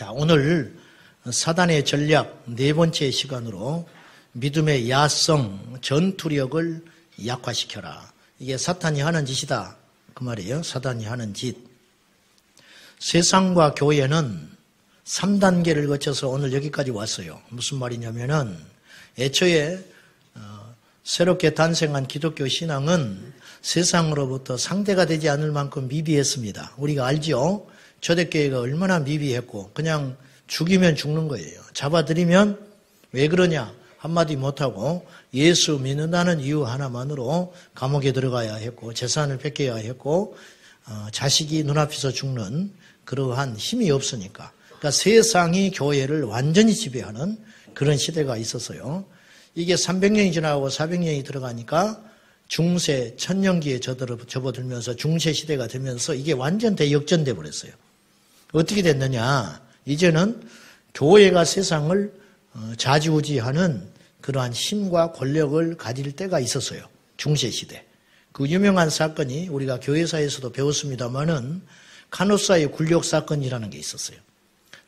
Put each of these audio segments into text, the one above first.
자, 오늘 사단의 전략 네 번째 시간으로 믿음의 야성, 전투력을 약화시켜라. 이게 사탄이 하는 짓이다. 그 말이에요. 사단이 하는 짓. 세상과 교회는 3단계를 거쳐서 오늘 여기까지 왔어요. 무슨 말이냐면은 애초에 새롭게 탄생한 기독교 신앙은 세상으로부터 상대가 되지 않을 만큼 미비했습니다. 우리가 알죠? 초대교회가 얼마나 미비했고 그냥 죽이면 죽는 거예요. 잡아들이면 왜 그러냐 한마디 못하고 예수 믿는다는 이유 하나만으로 감옥에 들어가야 했고 재산을 뺏겨야 했고 자식이 눈앞에서 죽는 그러한 힘이 없으니까. 그러니까 세상이 교회를 완전히 지배하는 그런 시대가 있었어요. 이게 300년이 지나고 400년이 들어가니까 중세 천년기에 접어들면서 중세 시대가 되면서 이게 완전 대역전돼 버렸어요. 어떻게 됐느냐? 이제는 교회가 세상을 좌지우지하는 그러한 힘과 권력을 가질 때가 있었어요. 중세 시대. 그 유명한 사건이 우리가 교회사에서도 배웠습니다마는 카노사의 굴욕 사건이라는 게 있었어요.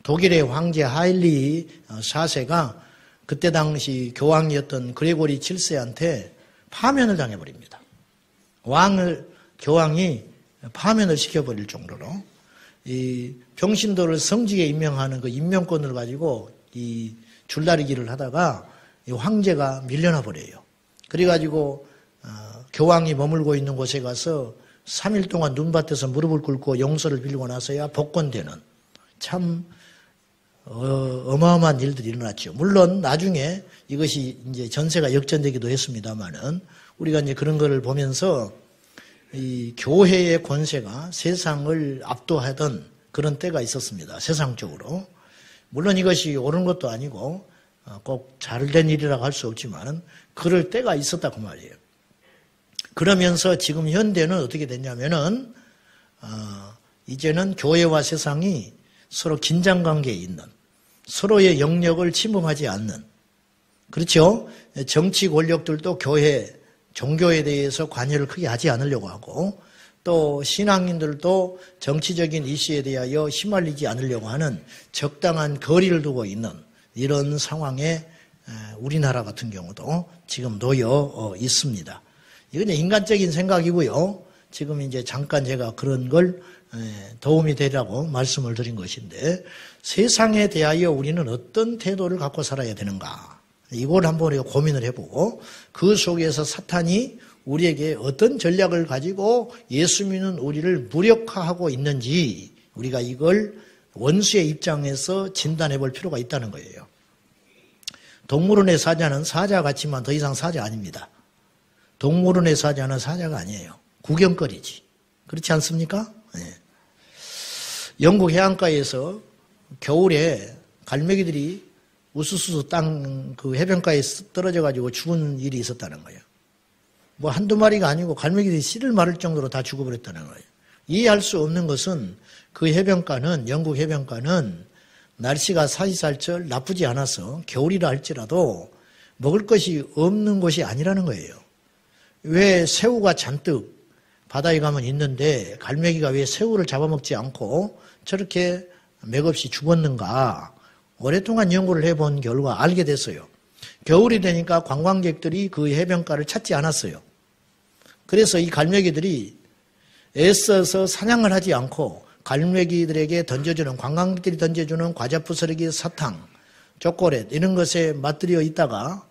독일의 황제 하일리 4세가 그때 당시 교황이었던 그레고리 7세한테 파면을 당해버립니다. 교황이 파면을 시켜버릴 정도로 이 병신도를 성직에 임명하는 그 임명권을 가지고 이 줄다리기를 하다가 이 황제가 밀려나 버려요. 그래가지고 교황이 머물고 있는 곳에 가서 3일 동안 눈밭에서 무릎을 꿇고 용서를 빌고 나서야 복권되는 참 어마어마한 일들이 일어났죠. 물론 나중에 이것이 이제 전세가 역전되기도 했습니다만은 우리가 이제 그런 거를 보면서 이 교회의 권세가 세상을 압도하던 그런 때가 있었습니다. 세상적으로. 물론 이것이 옳은 것도 아니고 꼭 잘된 일이라고 할 수 없지만 그럴 때가 있었다 그 말이에요. 그러면서 지금 현대는 어떻게 됐냐면은 이제는 교회와 세상이 서로 긴장관계에 있는 서로의 영역을 침범하지 않는 그렇죠. 정치 권력들도 교회, 종교에 대해서 관여를 크게 하지 않으려고 하고 또 신앙인들도 정치적인 이슈에 대하여 휘말리지 않으려고 하는 적당한 거리를 두고 있는 이런 상황에 우리나라 같은 경우도 지금 놓여 있습니다. 이건 인간적인 생각이고요. 지금 이제 잠깐 제가 그런 걸 도움이 되라고 말씀을 드린 것인데 세상에 대하여 우리는 어떤 태도를 갖고 살아야 되는가 이걸 한번 우리가 고민을 해보고 그 속에서 사탄이 우리에게 어떤 전략을 가지고 예수 믿는 우리를 무력화하고 있는지 우리가 이걸 원수의 입장에서 진단해 볼 필요가 있다는 거예요. 동물원의 사자는 사자 같지만 더 이상 사자 아닙니다. 동물원의 사자는 사자가 아니에요. 구경거리지. 그렇지 않습니까? 네. 영국 해안가에서 겨울에 갈매기들이 우수수 땅 그 해변가에 떨어져 가지고 죽은 일이 있었다는 거예요. 뭐 한두 마리가 아니고 갈매기들이 씨를 마를 정도로 다 죽어버렸다는 거예요. 이해할 수 없는 것은 그 해변가는 영국 해변가는 날씨가 사시사철 나쁘지 않아서 겨울이라 할지라도 먹을 것이 없는 곳이 아니라는 거예요. 왜 새우가 잔뜩 바다에 가면 있는데 갈매기가 왜 새우를 잡아먹지 않고 저렇게 맥없이 죽었는가 오랫동안 연구를 해본 결과 알게 됐어요. 겨울이 되니까 관광객들이 그 해변가를 찾지 않았어요. 그래서 이 갈매기들이 애써서 사냥을 하지 않고 갈매기들에게 던져주는 관광객들이 던져주는 과자 부스러기, 사탕, 초콜릿 이런 것에 맛들여 있다가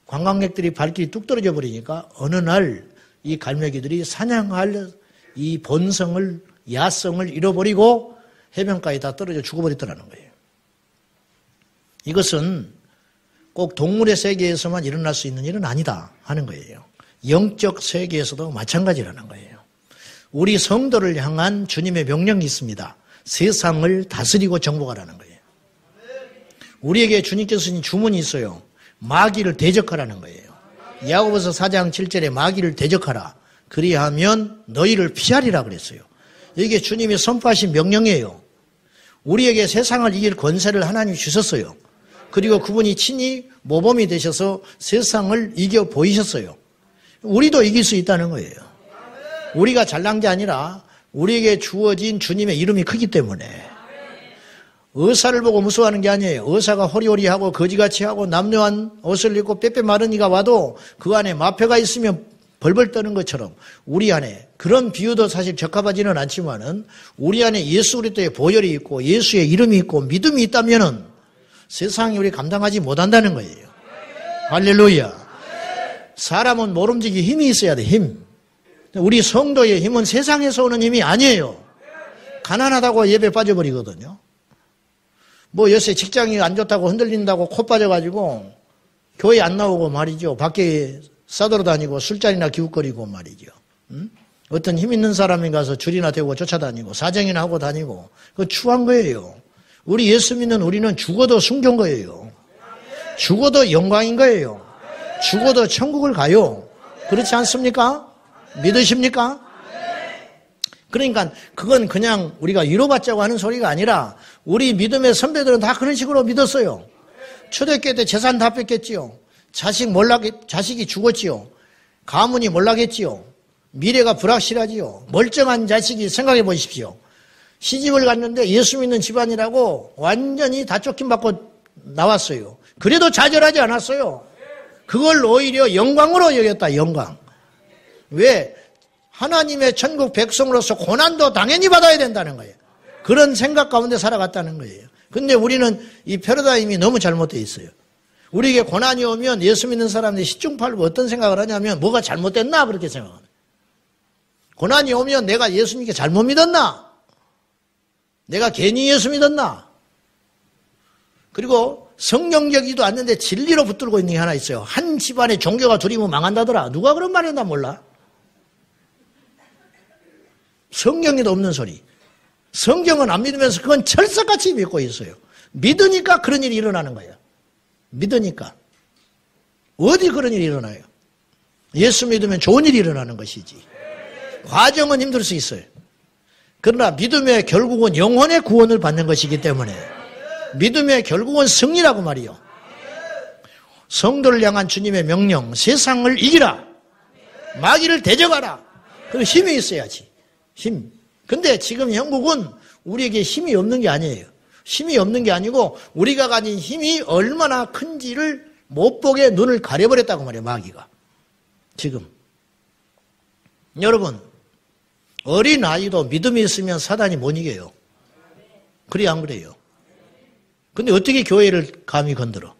관광객들이 발길이 뚝 떨어져 버리니까 어느 날 이 갈매기들이 사냥할 이 본성을 야성을 잃어버리고 해변가에 다 떨어져 죽어버렸더라는 거예요. 이것은 꼭 동물의 세계에서만 일어날 수 있는 일은 아니다 하는 거예요. 영적 세계에서도 마찬가지라는 거예요. 우리 성도를 향한 주님의 명령이 있습니다. 세상을 다스리고 정복하라는 거예요. 우리에게 주님께서 주신 주문이 있어요. 마귀를 대적하라는 거예요. 야고보서 4장 7절에 마귀를 대적하라. 그리하면 너희를 피하리라 그랬어요. 이게 주님이 선포하신 명령이에요. 우리에게 세상을 이길 권세를 하나님이 주셨어요. 그리고 그분이 친히 모범이 되셔서 세상을 이겨 보이셨어요. 우리도 이길 수 있다는 거예요. 우리가 잘난 게 아니라 우리에게 주어진 주님의 이름이 크기 때문에 의사를 보고 무서워하는 게 아니에요. 의사가 호리호리하고 거지같이 하고 남녀한 옷을 입고 빼빼 마른 이가 와도 그 안에 마패가 있으면 벌벌 떠는 것처럼 우리 안에, 그런 비유도 사실 적합하지는 않지만은 우리 안에 예수 그리스도의 보혈이 있고 예수의 이름이 있고 믿음이 있다면은 세상이 우리 감당하지 못한다는 거예요. 할렐루야. 사람은 모름지기 힘이 있어야 돼, 힘. 우리 성도의 힘은 세상에서 오는 힘이 아니에요. 가난하다고 예배 빠져버리거든요. 뭐 요새 직장이 안 좋다고 흔들린다고 코 빠져가지고 교회 안 나오고 말이죠. 밖에 싸돌아다니고 술자리나 기웃거리고 말이죠. 어떤 힘 있는 사람이 가서 줄이나 대고 쫓아다니고 사정이나 하고 다니고, 그거 추한 거예요. 우리 예수 믿는 우리는 죽어도 순교인 거예요. 죽어도 영광인 거예요. 죽어도 천국을 가요. 그렇지 않습니까? 믿으십니까? 그러니까 그건 그냥 우리가 위로받자고 하는 소리가 아니라 우리 믿음의 선배들은 다 그런 식으로 믿었어요. 초대교회 때 재산 다 뺏겼지요. 자식이 죽었지요. 가문이 몰락했지요. 미래가 불확실하지요. 멀쩡한 자식이, 생각해 보십시오. 시집을 갔는데 예수 믿는 집안이라고 완전히 다 쫓김받고 나왔어요. 그래도 좌절하지 않았어요. 그걸 오히려 영광으로 여겼다, 영광. 왜? 하나님의 천국 백성으로서 고난도 당연히 받아야 된다는 거예요. 그런 생각 가운데 살아갔다는 거예요. 근데 우리는 이 패러다임이 너무 잘못되어 있어요. 우리에게 고난이 오면 예수 믿는 사람들이 시중팔고 어떤 생각을 하냐면 뭐가 잘못됐나 그렇게 생각합니다. 고난이 오면 내가 예수님께 잘못 믿었나? 내가 괜히 예수 믿었나? 그리고 성경적이지도 않는데 진리로 붙들고 있는 게 하나 있어요. 한 집안에 종교가 둘이면 망한다더라. 누가 그런 말 했나 몰라? 성경에도 없는 소리. 성경은 안 믿으면서 그건 철석같이 믿고 있어요. 믿으니까 그런 일이 일어나는 거예요. 믿으니까. 어디 그런 일이 일어나요? 예수 믿으면 좋은 일이 일어나는 것이지. 과정은 힘들 수 있어요. 그러나 믿음의 결국은 영혼의 구원을 받는 것이기 때문에 믿음의 결국은 승리라고 말이요. 성도를 향한 주님의 명령, 세상을 이기라. 마귀를 대적하라. 그럼 힘이 있어야지. 힘. 근데 지금 영국은 우리에게 힘이 없는 게 아니에요. 힘이 없는 게 아니고 우리가 가진 힘이 얼마나 큰지를 못 보게 눈을 가려버렸다고 말이에요, 마귀가. 지금. 여러분, 어린 아이도 믿음이 있으면 사단이 못 이겨요. 그래, 안 그래요? 근데 어떻게 교회를 감히 건드려?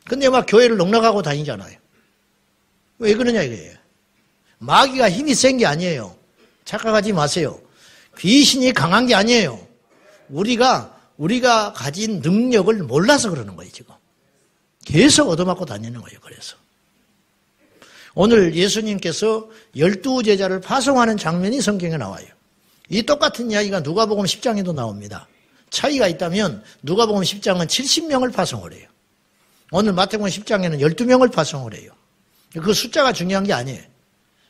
근데 막 교회를 농락하고 다니잖아요. 왜 그러냐 이거예요. 마귀가 힘이 센 게 아니에요. 착각하지 마세요. 귀신이 강한 게 아니에요. 우리가 가진 능력을 몰라서 그러는 거예요, 지금. 계속 얻어맞고 다니는 거예요, 그래서. 오늘 예수님께서 12제자를 파송하는 장면이 성경에 나와요. 이 똑같은 이야기가 누가복음 10장에도 나옵니다. 차이가 있다면 누가복음 10장은 70명을 파송을 해요. 오늘 마태복음 10장에는 12명을 파송을 해요. 그 숫자가 중요한 게 아니에요.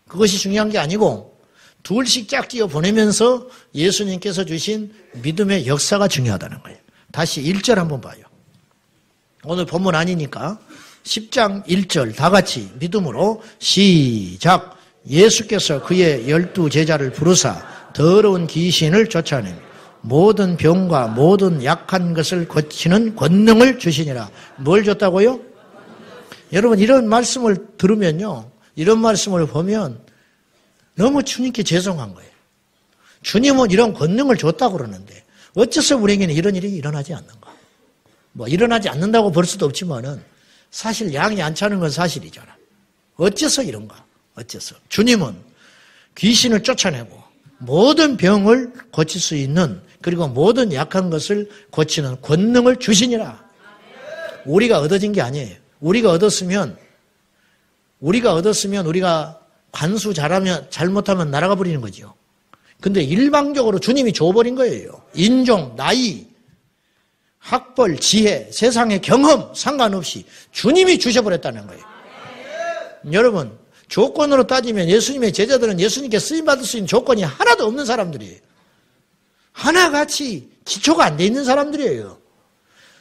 그것이 중요한 게 아니고 둘씩 짝지어 보내면서 예수님께서 주신 믿음의 역사가 중요하다는 거예요. 다시 1절 한번 봐요. 오늘 본문 아니니까 10장 1절 다 같이 믿음으로 시작. 예수께서 그의 12제자를 부르사 더러운 귀신을 쫓아내며 모든 병과 모든 약한 것을 고치는 권능을 주시니라. 뭘 줬다고요? 여러분, 이런 말씀을 들으면요, 이런 말씀을 보면 너무 주님께 죄송한 거예요. 주님은 이런 권능을 줬다고 그러는데 어째서 우리에게는 이런 일이 일어나지 않는가? 뭐 일어나지 않는다고 볼 수도 없지만은 사실 양이 안 차는 건 사실이잖아. 어째서 이런가? 어째서? 주님은 귀신을 쫓아내고 모든 병을 고칠 수 있는, 그리고 모든 약한 것을 고치는 권능을 주시니라. 우리가 얻어진 게 아니에요. 우리가 얻었으면 우리가 관수 잘못하면 날아가 버리는 거죠. 근데 일방적으로 주님이 줘버린 거예요. 인종, 나이, 학벌, 지혜, 세상의 경험 상관없이 주님이 주셔버렸다는 거예요. 여러분, 조건으로 따지면 예수님의 제자들은 예수님께 쓰임받을 수 있는 조건이 하나도 없는 사람들이에요. 하나같이 기초가 안 돼 있는 사람들이에요.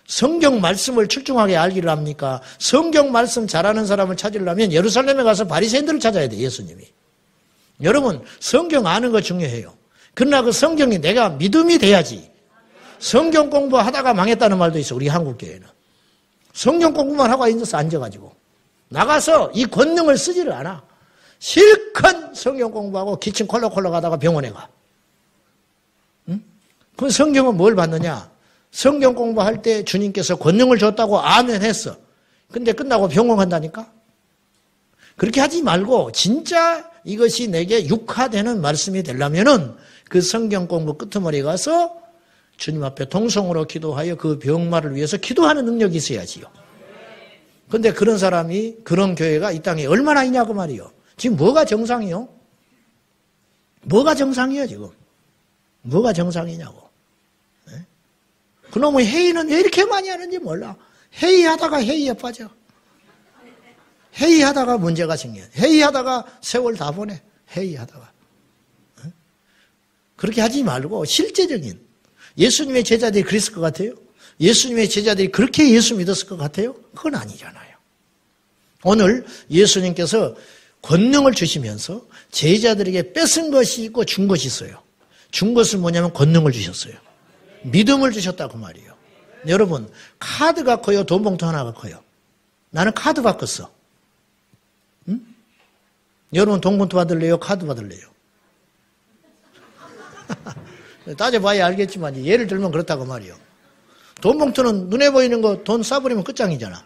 성경 말씀을 출중하게 알기를 합니까? 성경 말씀 잘하는 사람을 찾으려면 예루살렘에 가서 바리새인들을 찾아야 돼, 예수님이. 여러분, 성경 아는 거 중요해요. 그러나 그 성경이 내가 믿음이 돼야지. 성경 공부하다가 망했다는 말도 있어. 우리 한국교회는. 성경 공부만 하고 앉아가지고. 나가서 이 권능을 쓰지를 않아. 실컷 성경 공부하고 기침 콜록콜록 하다가 병원에 가. 응? 그럼 성경은 뭘 받느냐? 성경 공부할 때 주님께서 권능을 줬다고 아멘 했어. 근데 끝나고 병원 간다니까? 그렇게 하지 말고 진짜 이것이 내게 육화되는 말씀이 되려면은 그 성경 공부 끄트머리에 가서 주님 앞에 동성으로 기도하여 그 병마를 위해서 기도하는 능력이 있어야지요. 근데 그런 사람이, 그런 교회가 이 땅에 얼마나 있냐고 말이요. 지금 뭐가 정상이요? 뭐가 정상이에요, 지금? 뭐가 정상이냐고. 네? 그놈의 회의는 왜 이렇게 많이 하는지 몰라. 회의하다가 회의에 빠져. 회의하다가 문제가 생겨. 회의하다가 세월 다 보내. 회의하다가. 네? 그렇게 하지 말고 실제적인 예수님의 제자들이 그랬을 것 같아요? 예수님의 제자들이 그렇게 예수 믿었을 것 같아요? 그건 아니잖아요. 오늘 예수님께서 권능을 주시면서 제자들에게 뺏은 것이 있고 준 것이 있어요. 준 것은 뭐냐면 권능을 주셨어요. 믿음을 주셨다고 말이에요. 여러분, 카드가 커요? 돈 봉투 하나가 커요? 나는 카드 바꿨어. 응? 여러분 돈 봉투 받을래요? 카드 받을래요? 따져봐야 알겠지만 예를 들면 그렇다고 말이에요. 돈 봉투는 눈에 보이는 거 돈 싸버리면 끝장이잖아.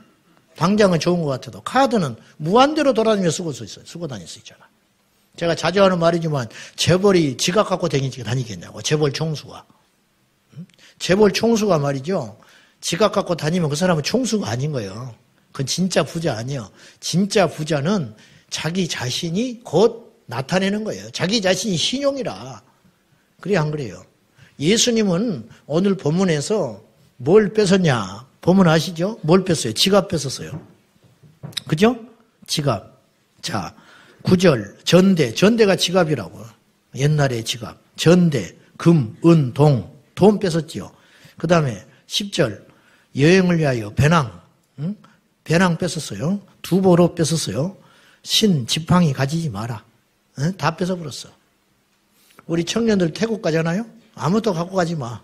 당장은 좋은 것 같아도 카드는 무한대로 돌아다니며 쓰고 다닐 수 있잖아. 제가 자주 하는 말이지만 재벌이 지갑 갖고 다니겠냐고. 재벌 총수가. 재벌 총수가 말이죠. 지갑 갖고 다니면 그 사람은 총수가 아닌 거예요. 그건 진짜 부자 아니에요. 진짜 부자는 자기 자신이 곧 나타내는 거예요. 자기 자신이 신용이라. 그래 안 그래요? 예수님은 오늘 본문에서 뭘 뺏었냐? 본문 아시죠? 뭘 뺐어요? 지갑 뺏었어요. 그죠? 지갑. 자, 9절 전대가 지갑이라고. 옛날의 지갑. 전대, 금, 은, 돈 뺏었지요. 그 다음에 10절 여행을 위하여 배낭. 응? 배낭 뺏었어요. 두보로 뺏었어요. 신, 지팡이 가지지 마라. 응? 다 뺏어버렸어. 우리 청년들 태국 가잖아요? 아무것도 갖고 가지 마.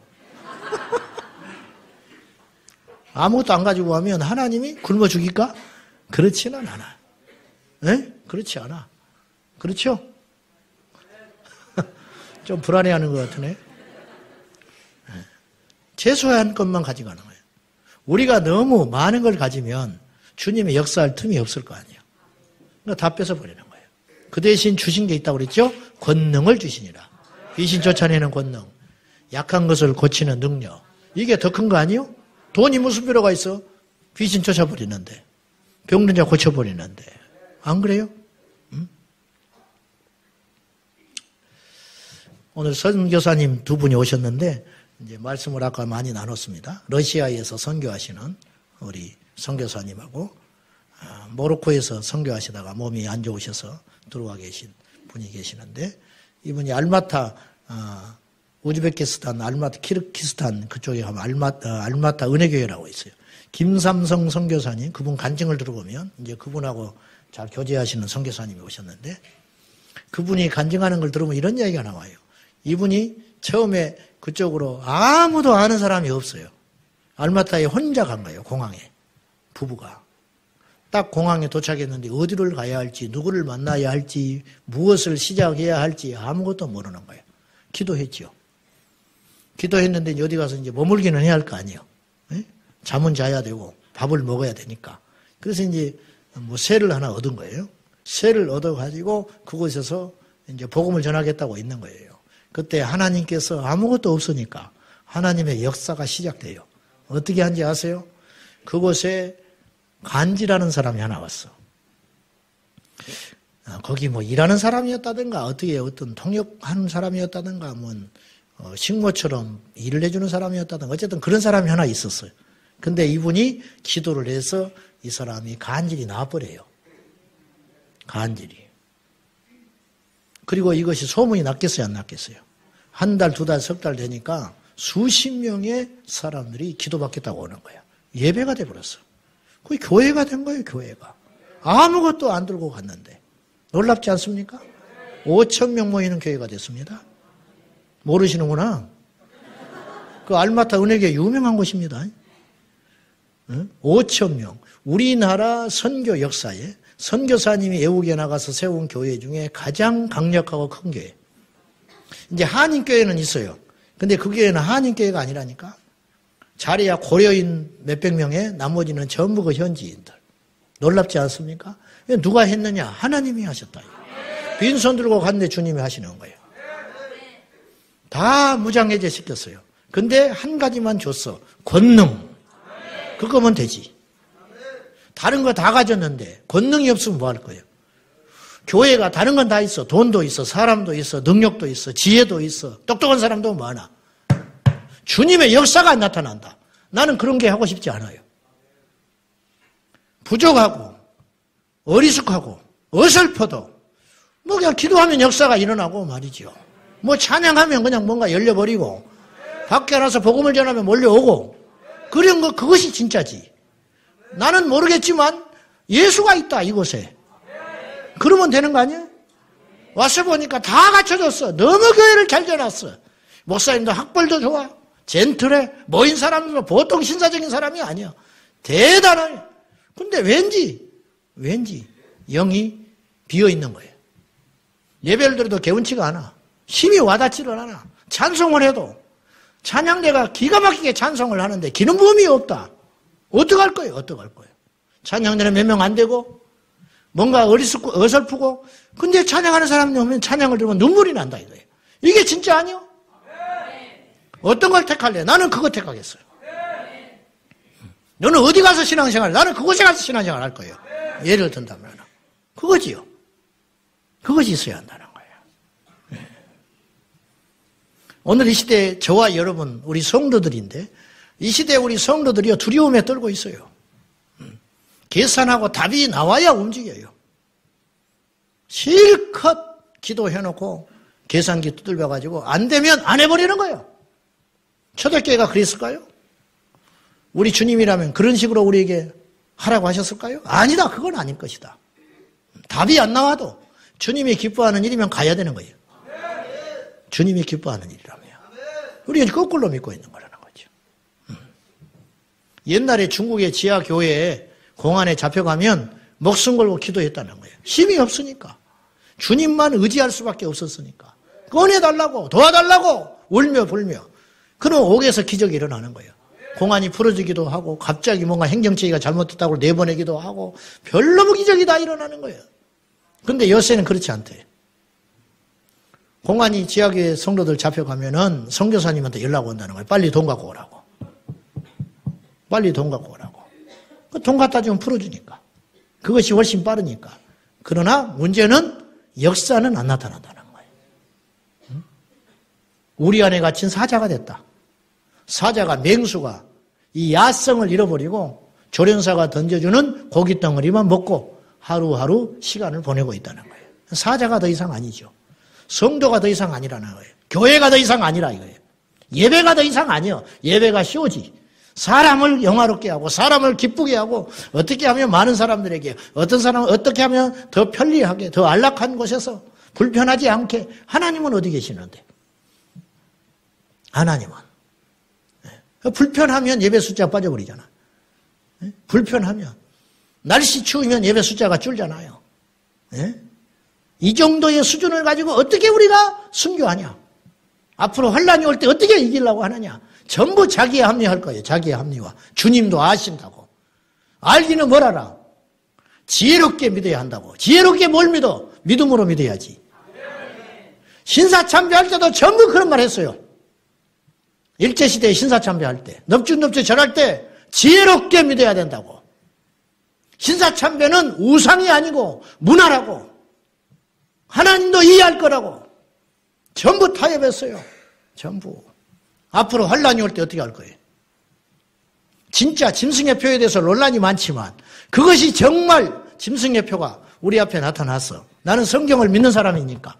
아무것도 안 가지고 가면 하나님이 굶어 죽일까? 그렇지는 않아. 에? 그렇지 않아. 그렇죠? 좀 불안해하는 것 같으네. 최소한 것만 가져가는 거예요. 우리가 너무 많은 걸 가지면 주님의 역사할 틈이 없을 거 아니에요. 그러니까 다 뺏어버리는 거예요. 그 대신 주신 게 있다고 그랬죠? 권능을 주시니라. 귀신 쫓아내는 권능. 약한 것을 고치는 능력. 이게 더 큰 거 아니에요? 돈이 무슨 필요가 있어? 귀신 쫓아버리는데. 병든 자 고쳐버리는데. 안 그래요? 응? 오늘 선교사님 두 분이 오셨는데 이제 말씀을 아까 많이 나눴습니다. 러시아에서 선교하시는 우리 선교사님하고 모로코에서 선교하시다가 몸이 안 좋으셔서 들어와 계신 분이 계시는데 이분이 알마타 우즈베키스탄, 알마타, 키르기스탄 그쪽에 가면 알마타 은혜교회라고 있어요. 김삼성 선교사님, 그분 간증을 들어보면 이제 그분하고 잘 교제하시는 선교사님이 오셨는데 그분이 간증하는 걸 들으면 이런 이야기가 나와요. 이분이 처음에 그쪽으로 아무도 아는 사람이 없어요. 알마타에 혼자 간 거예요, 공항에. 부부가. 딱 공항에 도착했는데 어디를 가야 할지, 누구를 만나야 할지, 무엇을 시작해야 할지 아무것도 모르는 거예요. 기도했죠. 기도했는데 어디 가서 이제 머물기는 해야 할 거 아니에요. 네? 잠은 자야 되고 밥을 먹어야 되니까. 그래서 이제 뭐 새를 하나 얻은 거예요. 새를 얻어가지고 그곳에서 이제 복음을 전하겠다고 있는 거예요. 그때 하나님께서 아무것도 없으니까 하나님의 역사가 시작돼요. 어떻게 한지 아세요? 그곳에 간지라는 사람이 하나 왔어. 거기 뭐 일하는 사람이었다든가 어떻게 어떤 통역하는 사람이었다든가 뭐 식모처럼 일을 해주는 사람이었다든가 어쨌든 그런 사람이 하나 있었어요. 근데 이분이 기도를 해서 이 사람이 간질이 나와버려요. 간질이. 그리고 이것이 소문이 났겠어요, 안 났겠어요? 한 달, 두 달, 석 달 되니까 수십 명의 사람들이 기도받겠다고 오는 거야. 예배가 돼버렸어. 거의 교회가 된 거예요, 교회가. 아무것도 안 들고 갔는데. 놀랍지 않습니까? 5,000명 모이는 교회가 됐습니다. 모르시는구나. 그 알마타 은혜교회 유명한 곳입니다. 5천 명. 우리나라 선교 역사에 선교사님이 애국에 나가서 세운 교회 중에 가장 강력하고 큰 교회. 이제 한인교회는 있어요. 근데 그 교회는 한인교회가 아니라니까. 자리야 고려인 몇백 명에 나머지는 전부 그 현지인들. 놀랍지 않습니까? 누가 했느냐? 하나님이 하셨다. 빈손 들고 갔는데 주님이 하시는 거예요. 다 무장해제 시켰어요. 근데 한 가지만 줬어. 권능. 그거면 되지. 다른 거 다 가졌는데 권능이 없으면 뭐 할 거예요? 교회가 다른 건 다 있어. 돈도 있어. 사람도 있어. 능력도 있어. 지혜도 있어. 똑똑한 사람도 많아. 주님의 역사가 안 나타난다. 나는 그런 게 하고 싶지 않아요. 부족하고 어리숙하고 어설퍼도 뭐 그냥 기도하면 역사가 일어나고 말이죠. 뭐 찬양하면 그냥 뭔가 열려버리고 밖에 나서 복음을 전하면 몰려오고 그런 거 그것이 진짜지. 나는 모르겠지만 예수가 있다 이곳에. 그러면 되는 거 아니에요? 와서 보니까 다 갖춰졌어. 너무 교회를 잘 지어놨어. 목사님도 학벌도 좋아. 젠틀해. 모인 사람도 보통 신사적인 사람이 아니야. 대단해. 근데 왠지 영이 비어있는 거예요. 예배를 드려도 개운치가 않아. 힘이 와닿지를 않아. 찬송을 해도 찬양대가 기가 막히게 찬송을 하는데 기름 부음이 없다. 어떡할 거예요? 찬양대는 몇 명 안 되고 뭔가 어리숙고 어설프고 근데 찬양하는 사람이 오면 찬양을 들으면 눈물이 난다 이거예요. 이게 진짜 아니요? 어떤 걸 택할래? 나는 그거 택하겠어요. 너는 어디 가서 신앙생활? 나는 그곳에 가서 신앙생활 할 거예요. 예를 든다면 그거지요. 그것이 있어야 한다는 거예요. 오늘 이 시대에 저와 여러분 우리 성도들인데 이 시대에 우리 성도들이 두려움에 떨고 있어요. 계산하고 답이 나와야 움직여요. 실컷 기도해놓고 계산기 두들겨가지고 안 되면 안 해버리는 거예요. 초대교회가 그랬을까요? 우리 주님이라면 그런 식으로 우리에게 하라고 하셨을까요? 아니다. 그건 아닐 것이다. 답이 안 나와도 주님이 기뻐하는 일이면 가야 되는 거예요. 주님이 기뻐하는 일이라면. 우리는 거꾸로 믿고 있는 거라는 거죠. 옛날에 중국의 지하교회에 공안에 잡혀가면 목숨 걸고 기도했다는 거예요. 힘이 없으니까. 주님만 의지할 수밖에 없었으니까. 꺼내달라고 도와달라고 울며 불며. 그럼 옥에서 기적이 일어나는 거예요. 공안이 풀어지기도 하고 갑자기 뭔가 행정체계가 잘못됐다고 내보내기도 하고 별로 기적이 다 일어나는 거예요. 근데 요새는 그렇지 않대. 공안이 지하교회 성도들 잡혀가면은 선교사님한테 연락 온다는 거예요. 빨리 돈 갖고 오라고. 빨리 돈 갖고 오라고. 돈 갖다 주면 풀어주니까. 그것이 훨씬 빠르니까. 그러나 문제는 역사는 안 나타난다는 거예요. 우리 안에 갇힌 사자가 됐다. 사자가 맹수가 이 야성을 잃어버리고 조련사가 던져주는 고기 덩어리만 먹고 하루하루 시간을 보내고 있다는 거예요. 사자가 더 이상 아니죠. 성도가 더 이상 아니라는 거예요. 교회가 더 이상 아니라 이거예요. 예배가 더 이상 아니요. 예배가 쇼지. 사람을 영화롭게 하고 사람을 기쁘게 하고 어떻게 하면 많은 사람들에게 어떤 사람은 어떻게 하면 더 편리하게 더 안락한 곳에서 불편하지 않게. 하나님은 어디 계시는데? 하나님은 불편하면 예배 숫자 빠져버리잖아. 불편하면 날씨 추우면 예배 숫자가 줄잖아요. 이 정도의 수준을 가지고 어떻게 우리가 순교하냐? 앞으로 환란이 올 때 어떻게 이기려고 하느냐? 전부 자기에 합리화할 거예요. 자기에 합리화. 주님도 아신다고. 알기는 뭘 알아? 지혜롭게 믿어야 한다고. 지혜롭게 뭘 믿어? 믿음으로 믿어야지. 신사참배할 때도 전부 그런 말 했어요. 일제시대에 신사참배할 때, 넙죽넙죽 절할 때 지혜롭게 믿어야 된다고. 신사참배는 우상이 아니고 문화라고. 하나님도 이해할 거라고. 전부 타협했어요. 전부. 앞으로 환란이 올 때 어떻게 할 거예요? 진짜 짐승의표에 대해서 논란이 많지만 그것이 정말 짐승의표가 우리 앞에 나타났어. 나는 성경을 믿는 사람이니까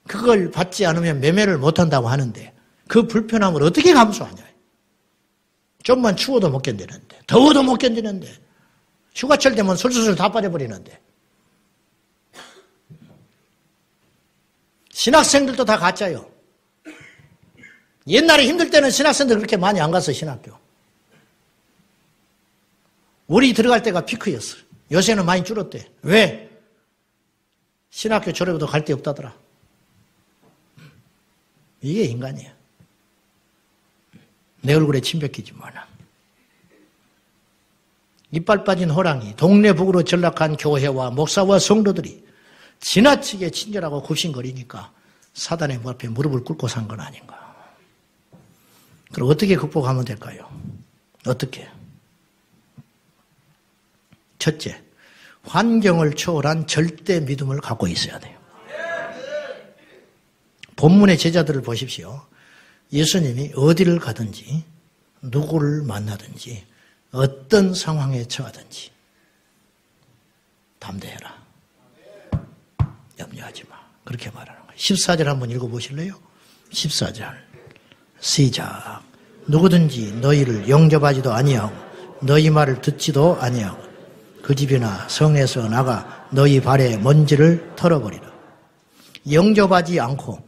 그걸 받지 않으면 매매를 못한다고 하는데 그 불편함을 어떻게 감수하냐. 좀만 추워도 못 견디는데 더워도 못 견디는데 휴가철 되면 술술술 다 빠져버리는데 신학생들도 다 가짜요. 옛날에 힘들 때는 신학생들 그렇게 많이 안 갔어, 신학교. 우리 들어갈 때가 피크였어. 요새는 많이 줄었대. 왜? 신학교 졸업해도 갈 데 없다더라. 이게 인간이야. 내 얼굴에 침 뱉기지 마라. 이빨 빠진 호랑이, 동네 북으로 전락한 교회와 목사와 성도들이 지나치게 친절하고 굽신거리니까 사단의 앞에 무릎을 꿇고 산 건 아닌가. 그럼 어떻게 극복하면 될까요? 어떻게? 첫째, 환경을 초월한 절대 믿음을 갖고 있어야 돼요. 본문의 제자들을 보십시오. 예수님이 어디를 가든지 누구를 만나든지 어떤 상황에 처하든지 담대해라. 염려하지 마. 그렇게 말하는 거예요. 14절 한번 읽어보실래요? 14절 시작. 누구든지 너희를 영접하지도 아니하고 너희 말을 듣지도 아니하고 그 집이나 성에서 나가 너희 발에 먼지를 털어버리라. 영접하지 않고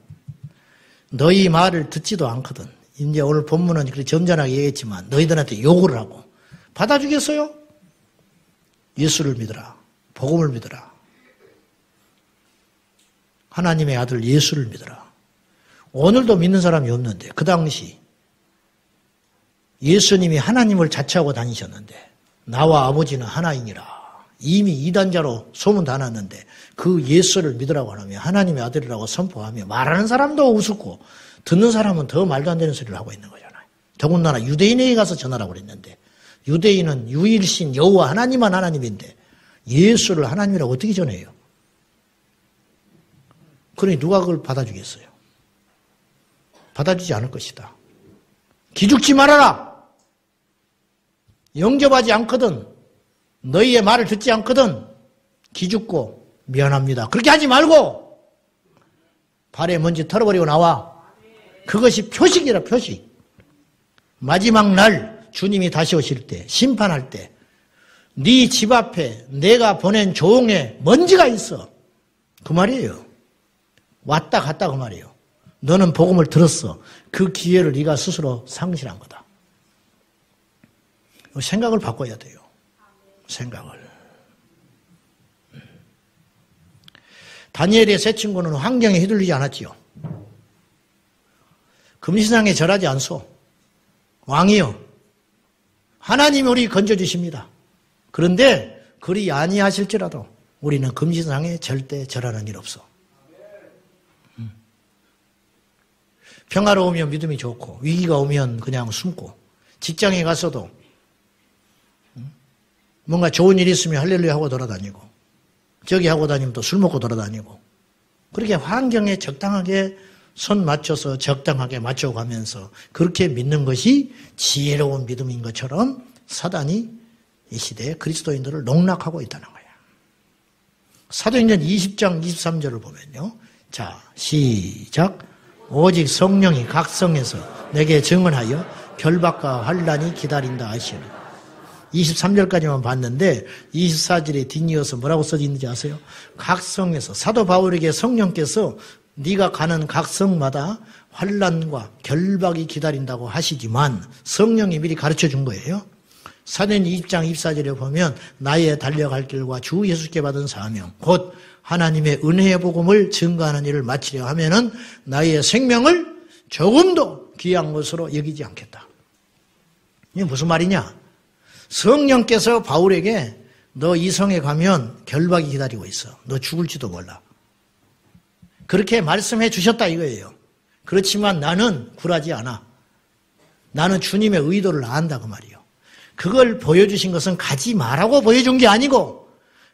너희 말을 듣지도 않거든. 이제 오늘 본문은 그렇게 점잖하게 얘기했지만 너희들한테 요구를 하고 받아주겠어요? 예수를 믿어라. 복음을 믿어라. 하나님의 아들 예수를 믿어라. 오늘도 믿는 사람이 없는데 그 당시 예수님이 하나님을 자처하고 다니셨는데 나와 아버지는 하나이니라. 이미 이단자로 소문 다 났는데 그 예수를 믿으라고 하면 하나님의 아들이라고 선포하며 말하는 사람도 우습고 듣는 사람은 더 말도 안 되는 소리를 하고 있는 거잖아요. 더군다나 유대인에게 가서 전하라고 그랬는데 유대인은 유일신 여호와 하나님만 하나님인데 예수를 하나님이라고 어떻게 전해요? 그러니 누가 그걸 받아주겠어요? 받아주지 않을 것이다. 기죽지 말아라. 영접하지 않거든 너희의 말을 듣지 않거든 기죽고 미안합니다. 그렇게 하지 말고 발에 먼지 털어버리고 나와. 그것이 표식이라 표식. 마지막 날 주님이 다시 오실 때 심판할 때 네 집 앞에 내가 보낸 조응에 먼지가 있어. 그 말이에요. 왔다 갔다 그 말이에요. 너는 복음을 들었어. 그 기회를 네가 스스로 상실한 거다. 생각을 바꿔야 돼요. 생각을. 다니엘의 세 친구는 환경에 휘둘리지 않았지요. 금신상에 절하지 않소. 왕이요. 하나님이 우리 건져주십니다. 그런데 그리 아니하실지라도 우리는 금신상에 절대 절하는 일 없어. 평화로우면 믿음이 좋고 위기가 오면 그냥 숨고 직장에 가서도 뭔가 좋은 일이 있으면 할렐루야 하고 돌아다니고 저기 하고 다니면 또 술 먹고 돌아다니고 그렇게 환경에 적당하게 손 맞춰서 적당하게 맞춰가면서 그렇게 믿는 것이 지혜로운 믿음인 것처럼 사단이 이 시대에 그리스도인들을 농락하고 있다는 거예요. 사도행전 20장 23절을 보면요. 자, 시작. 오직 성령이 각 성에서 내게 증언하여 결박과 환난이 기다린다 하시니 23절까지만 봤는데 24절에 뒷이어서 뭐라고 써있는지 아세요? 각 성에서 사도 바울에게 성령께서 네가 가는 각 성마다 환난과 결박이 기다린다고 하시지만 성령이 미리 가르쳐 준 거예요. 사도행 20장 24절에 보면 나의 달려갈 길과 주 예수께 받은 사명 곧 하나님의 은혜의 복음을 증거하는 일을 마치려 하면은 나의 생명을 조금도 귀한 것으로 여기지 않겠다. 이게 무슨 말이냐? 성령께서 바울에게 너 이 성에 가면 결박이 기다리고 있어. 너 죽을지도 몰라. 그렇게 말씀해 주셨다 이거예요. 그렇지만 나는 굴하지 않아. 나는 주님의 의도를 안다 그 말이에요. 그걸 보여주신 것은 가지 말라고 보여준 게 아니고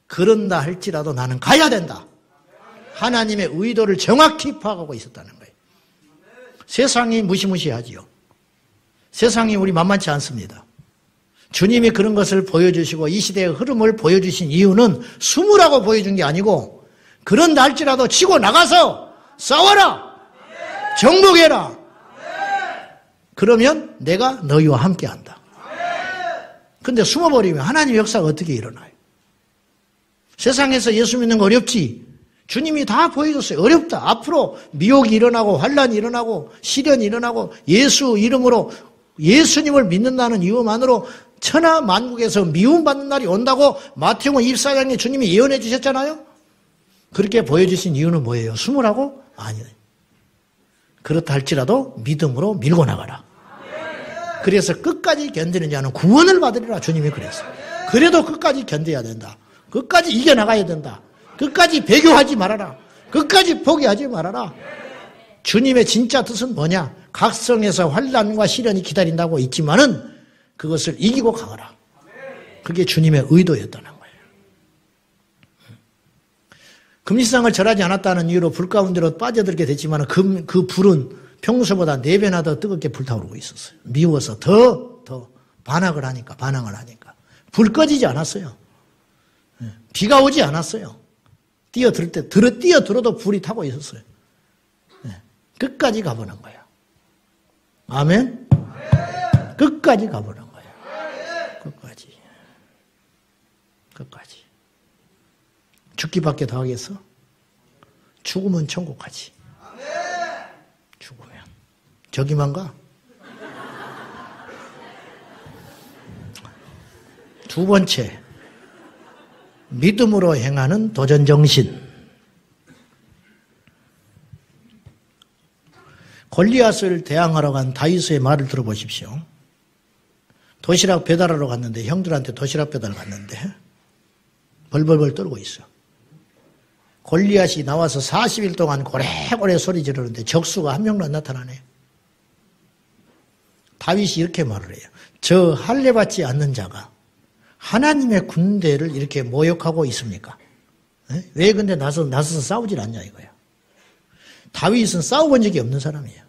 그런다 할지라도 나는 가야 된다. 하나님의 의도를 정확히 파악하고 있었다는 거예요. 세상이 무시무시하지요. 세상이 우리 만만치 않습니다. 주님이 그런 것을 보여주시고 이 시대의 흐름을 보여주신 이유는 숨으라고 보여준 게 아니고 그런다 할지라도 치고 나가서 싸워라. 정복해라. 그러면 내가 너희와 함께한다. 근데 숨어버리면 하나님의 역사가 어떻게 일어나요? 세상에서 예수 믿는 거 어렵지. 주님이 다 보여줬어요. 어렵다. 앞으로 미혹이 일어나고 환란이 일어나고 시련이 일어나고 예수 이름으로 예수님을 믿는다는 이유만으로 천하 만국에서 미움받는 날이 온다고 마태복음 24장에 주님이 예언해 주셨잖아요. 그렇게 보여주신 이유는 뭐예요? 숨으라고? 아니에요. 그렇다 할지라도 믿음으로 밀고 나가라. 그래서 끝까지 견디는 자는 구원을 받으리라 주님이 그랬어요. 그래도 끝까지 견뎌야 된다. 끝까지 이겨나가야 된다. 끝까지 배교하지 말아라. 끝까지 포기하지 말아라. 주님의 진짜 뜻은 뭐냐? 각성에서 환난과 시련이 기다린다고 있지만은 그것을 이기고 가거라. 그게 주님의 의도였다는 거예요. 금시상을 절하지 않았다는 이유로 불 가운데로 빠져들게 됐지만 그 불은 평소보다 4배나 더 뜨겁게 불타오르고 있었어요. 미워서 더 반항을 하니까. 불 꺼지지 않았어요. 비가 오지 않았어요. 뛰어들어도 불이 타고 있었어요. 끝까지 가보는 거예요. 아멘? 끝까지 가보는 거예요. 끝까지. 죽기밖에 더 하겠어? 죽으면 천국 가지. 죽으면. 저기만 가? 두 번째, 믿음으로 행하는 도전정신. 골리앗을 대항하러 간 다윗의 말을 들어보십시오. 도시락 배달하러 갔는데, 형들한테 도시락 배달 갔는데 벌벌벌 떨고 있어. 골리앗이 나와서 40일 동안 고래고래 소리 지르는데 적수가 한 명도 안 나타나네. 다윗이 이렇게 말을 해요. 저 할례받지 않는 자가 하나님의 군대를 이렇게 모욕하고 있습니까? 왜 근데 나서서 싸우질 않냐 이거야. 다윗은 싸워본 적이 없는 사람이에요.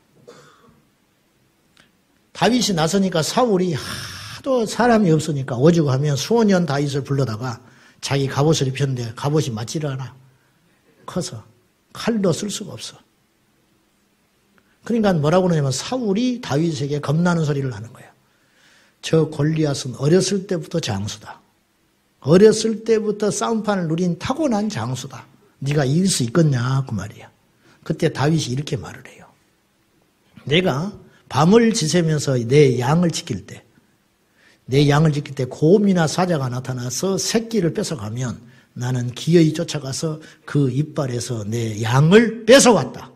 다윗이 나서니까 사울이 하도 사람이 없으니까 오죽하면 수원년 다윗을 불러다가 자기 갑옷을 입혔는데 갑옷이 맞지를 않아. 커서 칼도 쓸 수가 없어. 그러니까 뭐라고 그러냐면 사울이 다윗에게 겁나는 소리를 하는 거야. 저 골리앗은 어렸을 때부터 장수다. 어렸을 때부터 싸움판을 누린 타고난 장수다. 네가 이길 수 있겠냐 그 말이야. 그때 다윗이 이렇게 말을 해요. 내가 밤을 지새면서 내 양을 지킬 때 곰이나 사자가 나타나서 새끼를 뺏어가면 나는 기어이 쫓아가서 그 이빨에서 내 양을 뺏어왔다.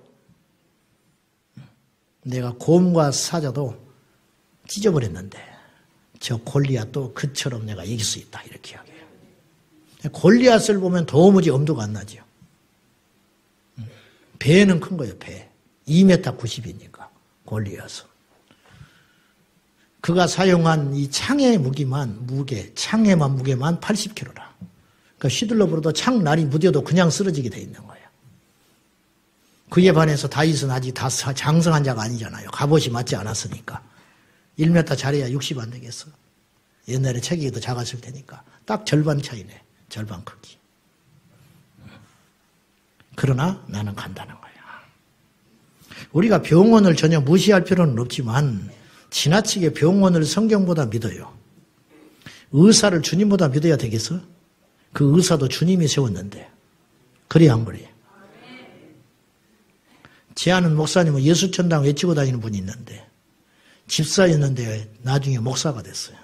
내가 곰과 사자도 찢어버렸는데 저 골리앗도 그처럼 내가 이길 수 있다. 이렇게 이야기해요. 골리앗을 보면 도무지 엄두가 안 나죠. 배는 큰 거예요. 배. 2m 90이니까 골리앗은. 그가 사용한 이 창의 무게만 80kg라. 그러니까 휘둘러 불어도 창날이 무뎌도 그냥 쓰러지게 돼 있는 거예요. 그에 반해서 다윗은 아직 다 장성한 자가 아니잖아요. 갑옷이 맞지 않았으니까. 1m 잘해야 60 안 되겠어. 옛날에 체격이 더 작았을 테니까. 딱 절반 차이네. 절반 크기. 그러나 나는 간다는 거야. 우리가 병원을 전혀 무시할 필요는 없지만 지나치게 병원을 성경보다 믿어요. 의사를 주님보다 믿어야 되겠어? 그 의사도 주님이 세웠는데. 그래야 안 그래요. 제 아는 목사님은 예수천당 외치고 다니는 분이 있는데 집사였는데 나중에 목사가 됐어요.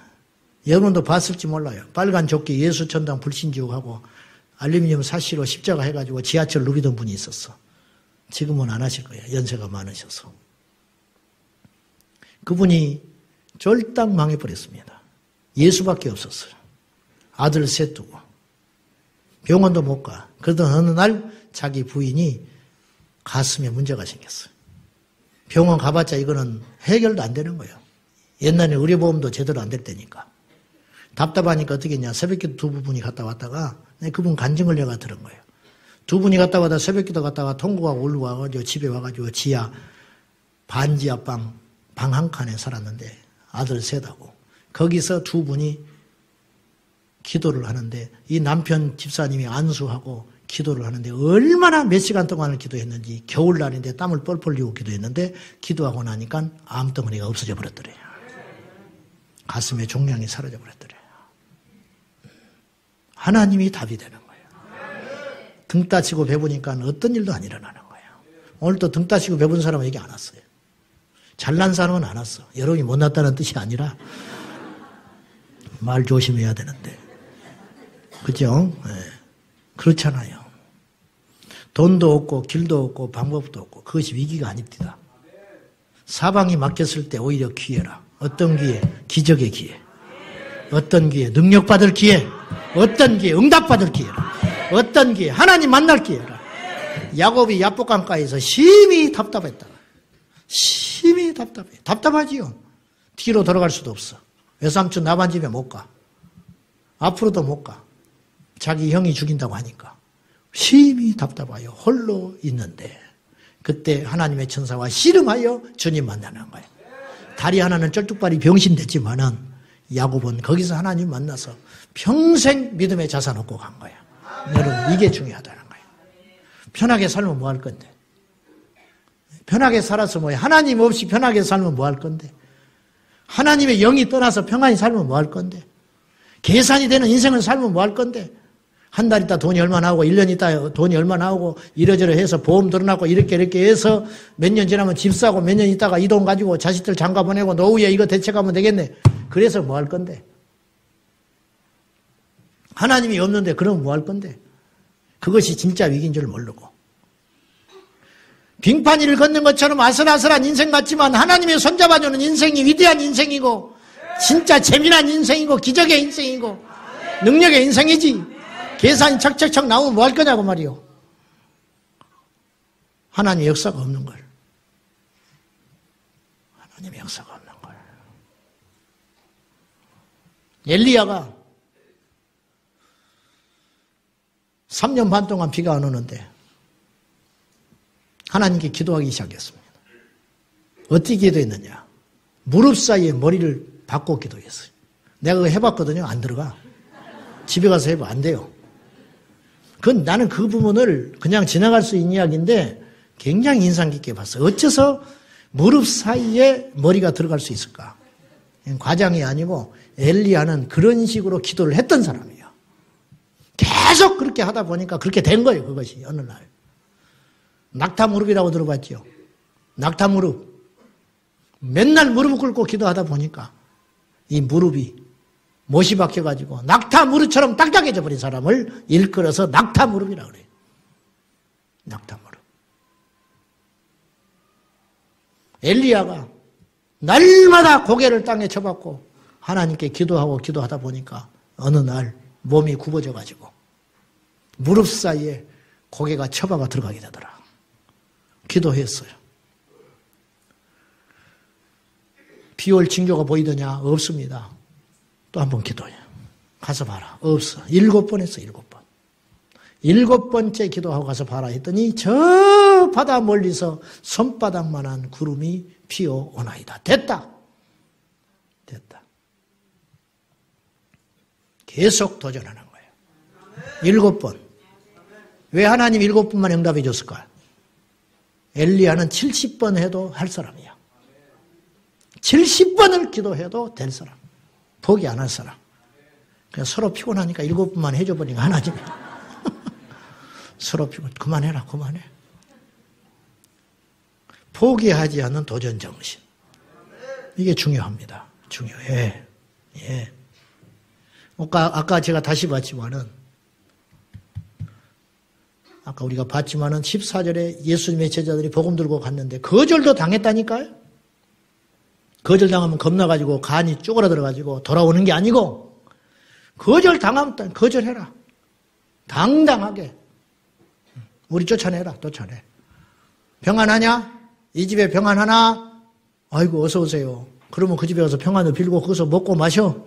여러분도 봤을지 몰라요. 빨간 조끼 예수천당 불신지옥하고 알루미늄 사시로 십자가 해가지고 지하철 누비던 분이 있었어. 지금은 안 하실 거예요. 연세가 많으셔서. 그분이 쫄딱 망해버렸습니다. 예수밖에 없었어요. 아들 셋 두고. 병원도 못 가. 그러던 어느 날 자기 부인이 가슴에 문제가 생겼어요. 병원 가봤자 이거는 해결도 안 되는 거예요. 옛날에 의료보험도 제대로 안 될 때니까. 답답하니까 어떻게 했냐. 새벽기도 두 분이 갔다 왔다가 그분 간증 걸려가 들은 거예요. 두 분이 갔다 와다 새벽기도 갔다가 통곡하고 올라와가지고 집에 와가지고 지하 반지하 방 한 칸에 살았는데 아들 셋하고 거기서 두 분이 기도를 하는데 이 남편 집사님이 안수하고 기도를 하는데 얼마나 몇 시간 동안을 기도했는지 겨울날인데 땀을 뻘뻘 흘리고 기도했는데 기도하고 나니까 암덩어리가 없어져 버렸더래요. 가슴에 종양이 사라져 버렸더래요. 하나님이 답이 되는 거예요. 등 따치고 배부니까 어떤 일도 안 일어나는 거예요. 오늘 또 등 따치고 배분 사람은 얘기 안 왔어요. 잘난 사람은 안 왔어. 여러분이 못났다는 뜻이 아니라 말 조심해야 되는데. 그죠? 네. 그렇잖아요. 돈도 없고 길도 없고 방법도 없고 그것이 위기가 아닙니다. 사방이 막혔을 때 오히려 기회라. 어떤 기회? 기적의 기회. 어떤 기회? 능력받을 기회. 어떤 기회? 응답받을 기회라. 어떤 기회? 하나님 만날 기회라. 야곱이 야복강가에서 심히 답답했다. 심히 답답해. 답답하지요. 뒤로 돌아갈 수도 없어. 외삼촌 나반 집에 못 가. 앞으로도 못 가. 자기 형이 죽인다고 하니까. 심히 답답하여 홀로 있는데 그때 하나님의 천사와 씨름하여 주님 만나는 거예요. 다리 하나는 쩔뚝발이 병신됐지만은 야곱은 거기서 하나님 만나서 평생 믿음의 자산 얻고 간 거예요. 여러분 이게 중요하다는 거예요. 편하게 살면 뭐 할 건데? 편하게 살아서 뭐해? 하나님 없이 편하게 살면 뭐 할 건데? 하나님의 영이 떠나서 평안히 살면 뭐 할 건데? 계산이 되는 인생을 살면 뭐 할 건데? 한 달 있다 돈이 얼마 나오고 1년 있다 돈이 얼마 나오고 이러저러 해서 보험 들어놨고 이렇게 해서 몇 년 지나면 집 사고 몇 년 있다가 이 돈 가지고 자식들 장가 보내고 노후에 이거 대책하면 되겠네. 그래서 뭐 할 건데? 하나님이 없는데 그럼 뭐 할 건데? 그것이 진짜 위기인 줄 모르고. 빙판 위를 걷는 것처럼 아슬아슬한 인생 같지만 하나님의 손잡아주는 인생이 위대한 인생이고 진짜 재미난 인생이고 기적의 인생이고 능력의 인생이지. 계산이 척척척 나오면 뭐 할 거냐고 말이요. 하나님의 역사가 없는 걸. 하나님의 역사가 없는 걸. 엘리야가 3년 반 동안 비가 안 오는데 하나님께 기도하기 시작했습니다. 어떻게 기도했느냐. 무릎 사이에 머리를 박고 기도했어요. 내가 그거 해봤거든요. 안 들어가. 집에 가서 해봐. 안 돼요. 나는 그 부분을 그냥 지나갈 수 있는 이야기인데 굉장히 인상 깊게 봤어요. 어째서 무릎 사이에 머리가 들어갈 수 있을까? 과장이 아니고 엘리야는 그런 식으로 기도를 했던 사람이에요. 계속 그렇게 하다 보니까 그렇게 된 거예요. 그것이 어느 날. 낙타 무릎이라고 들어봤죠. 낙타 무릎. 맨날 무릎을 꿇고 기도하다 보니까 이 무릎이 못이 박혀가지고 낙타 무릎처럼 딱딱해져 버린 사람을 일컬어서 낙타 무릎이라고 그래요. 낙타 무릎. 엘리야가 날마다 고개를 땅에 쳐박고 하나님께 기도하고 기도하다 보니까 어느 날 몸이 굽어져가지고 무릎 사이에 고개가 쳐박아 들어가게 되더라. 기도했어요. 비올 징조가 보이더냐? 없습니다. 또 한 번 기도해. 가서 봐라. 없어. 7번 했어. 7번. 7번째 기도하고 가서 봐라 했더니 저 바다 멀리서 손바닥만한 구름이 피어오나이다. 됐다. 됐다. 계속 도전하는 거예요. 7번. 왜 하나님 7번만 응답해 줬을까? 엘리야는 70번 해도 할 사람이야. 70번을 기도해도 될 사람. 포기 안 할 사람. 그냥 서로 피곤하니까 7번만 해줘버리니까 하나님이. 서로 피곤. 그만해라. 그만해. 포기하지 않는 도전 정신. 이게 중요합니다. 중요해. 예. 아까 제가 다시 봤지만은 아까 우리가 봤지만은 14절에 예수님의 제자들이 복음 들고 갔는데 거절도 당했다니까요. 거절당하면 겁나가지고 간이 쪼그라들어가지고 돌아오는 게 아니고 거절당하면 거절해라. 당당하게. 우리 쫓아내라. 쫓아내. 평안하냐? 이 집에 평안하나? 아이고 어서 오세요. 그러면 그 집에 가서 평안을 빌고 거기서 먹고 마셔.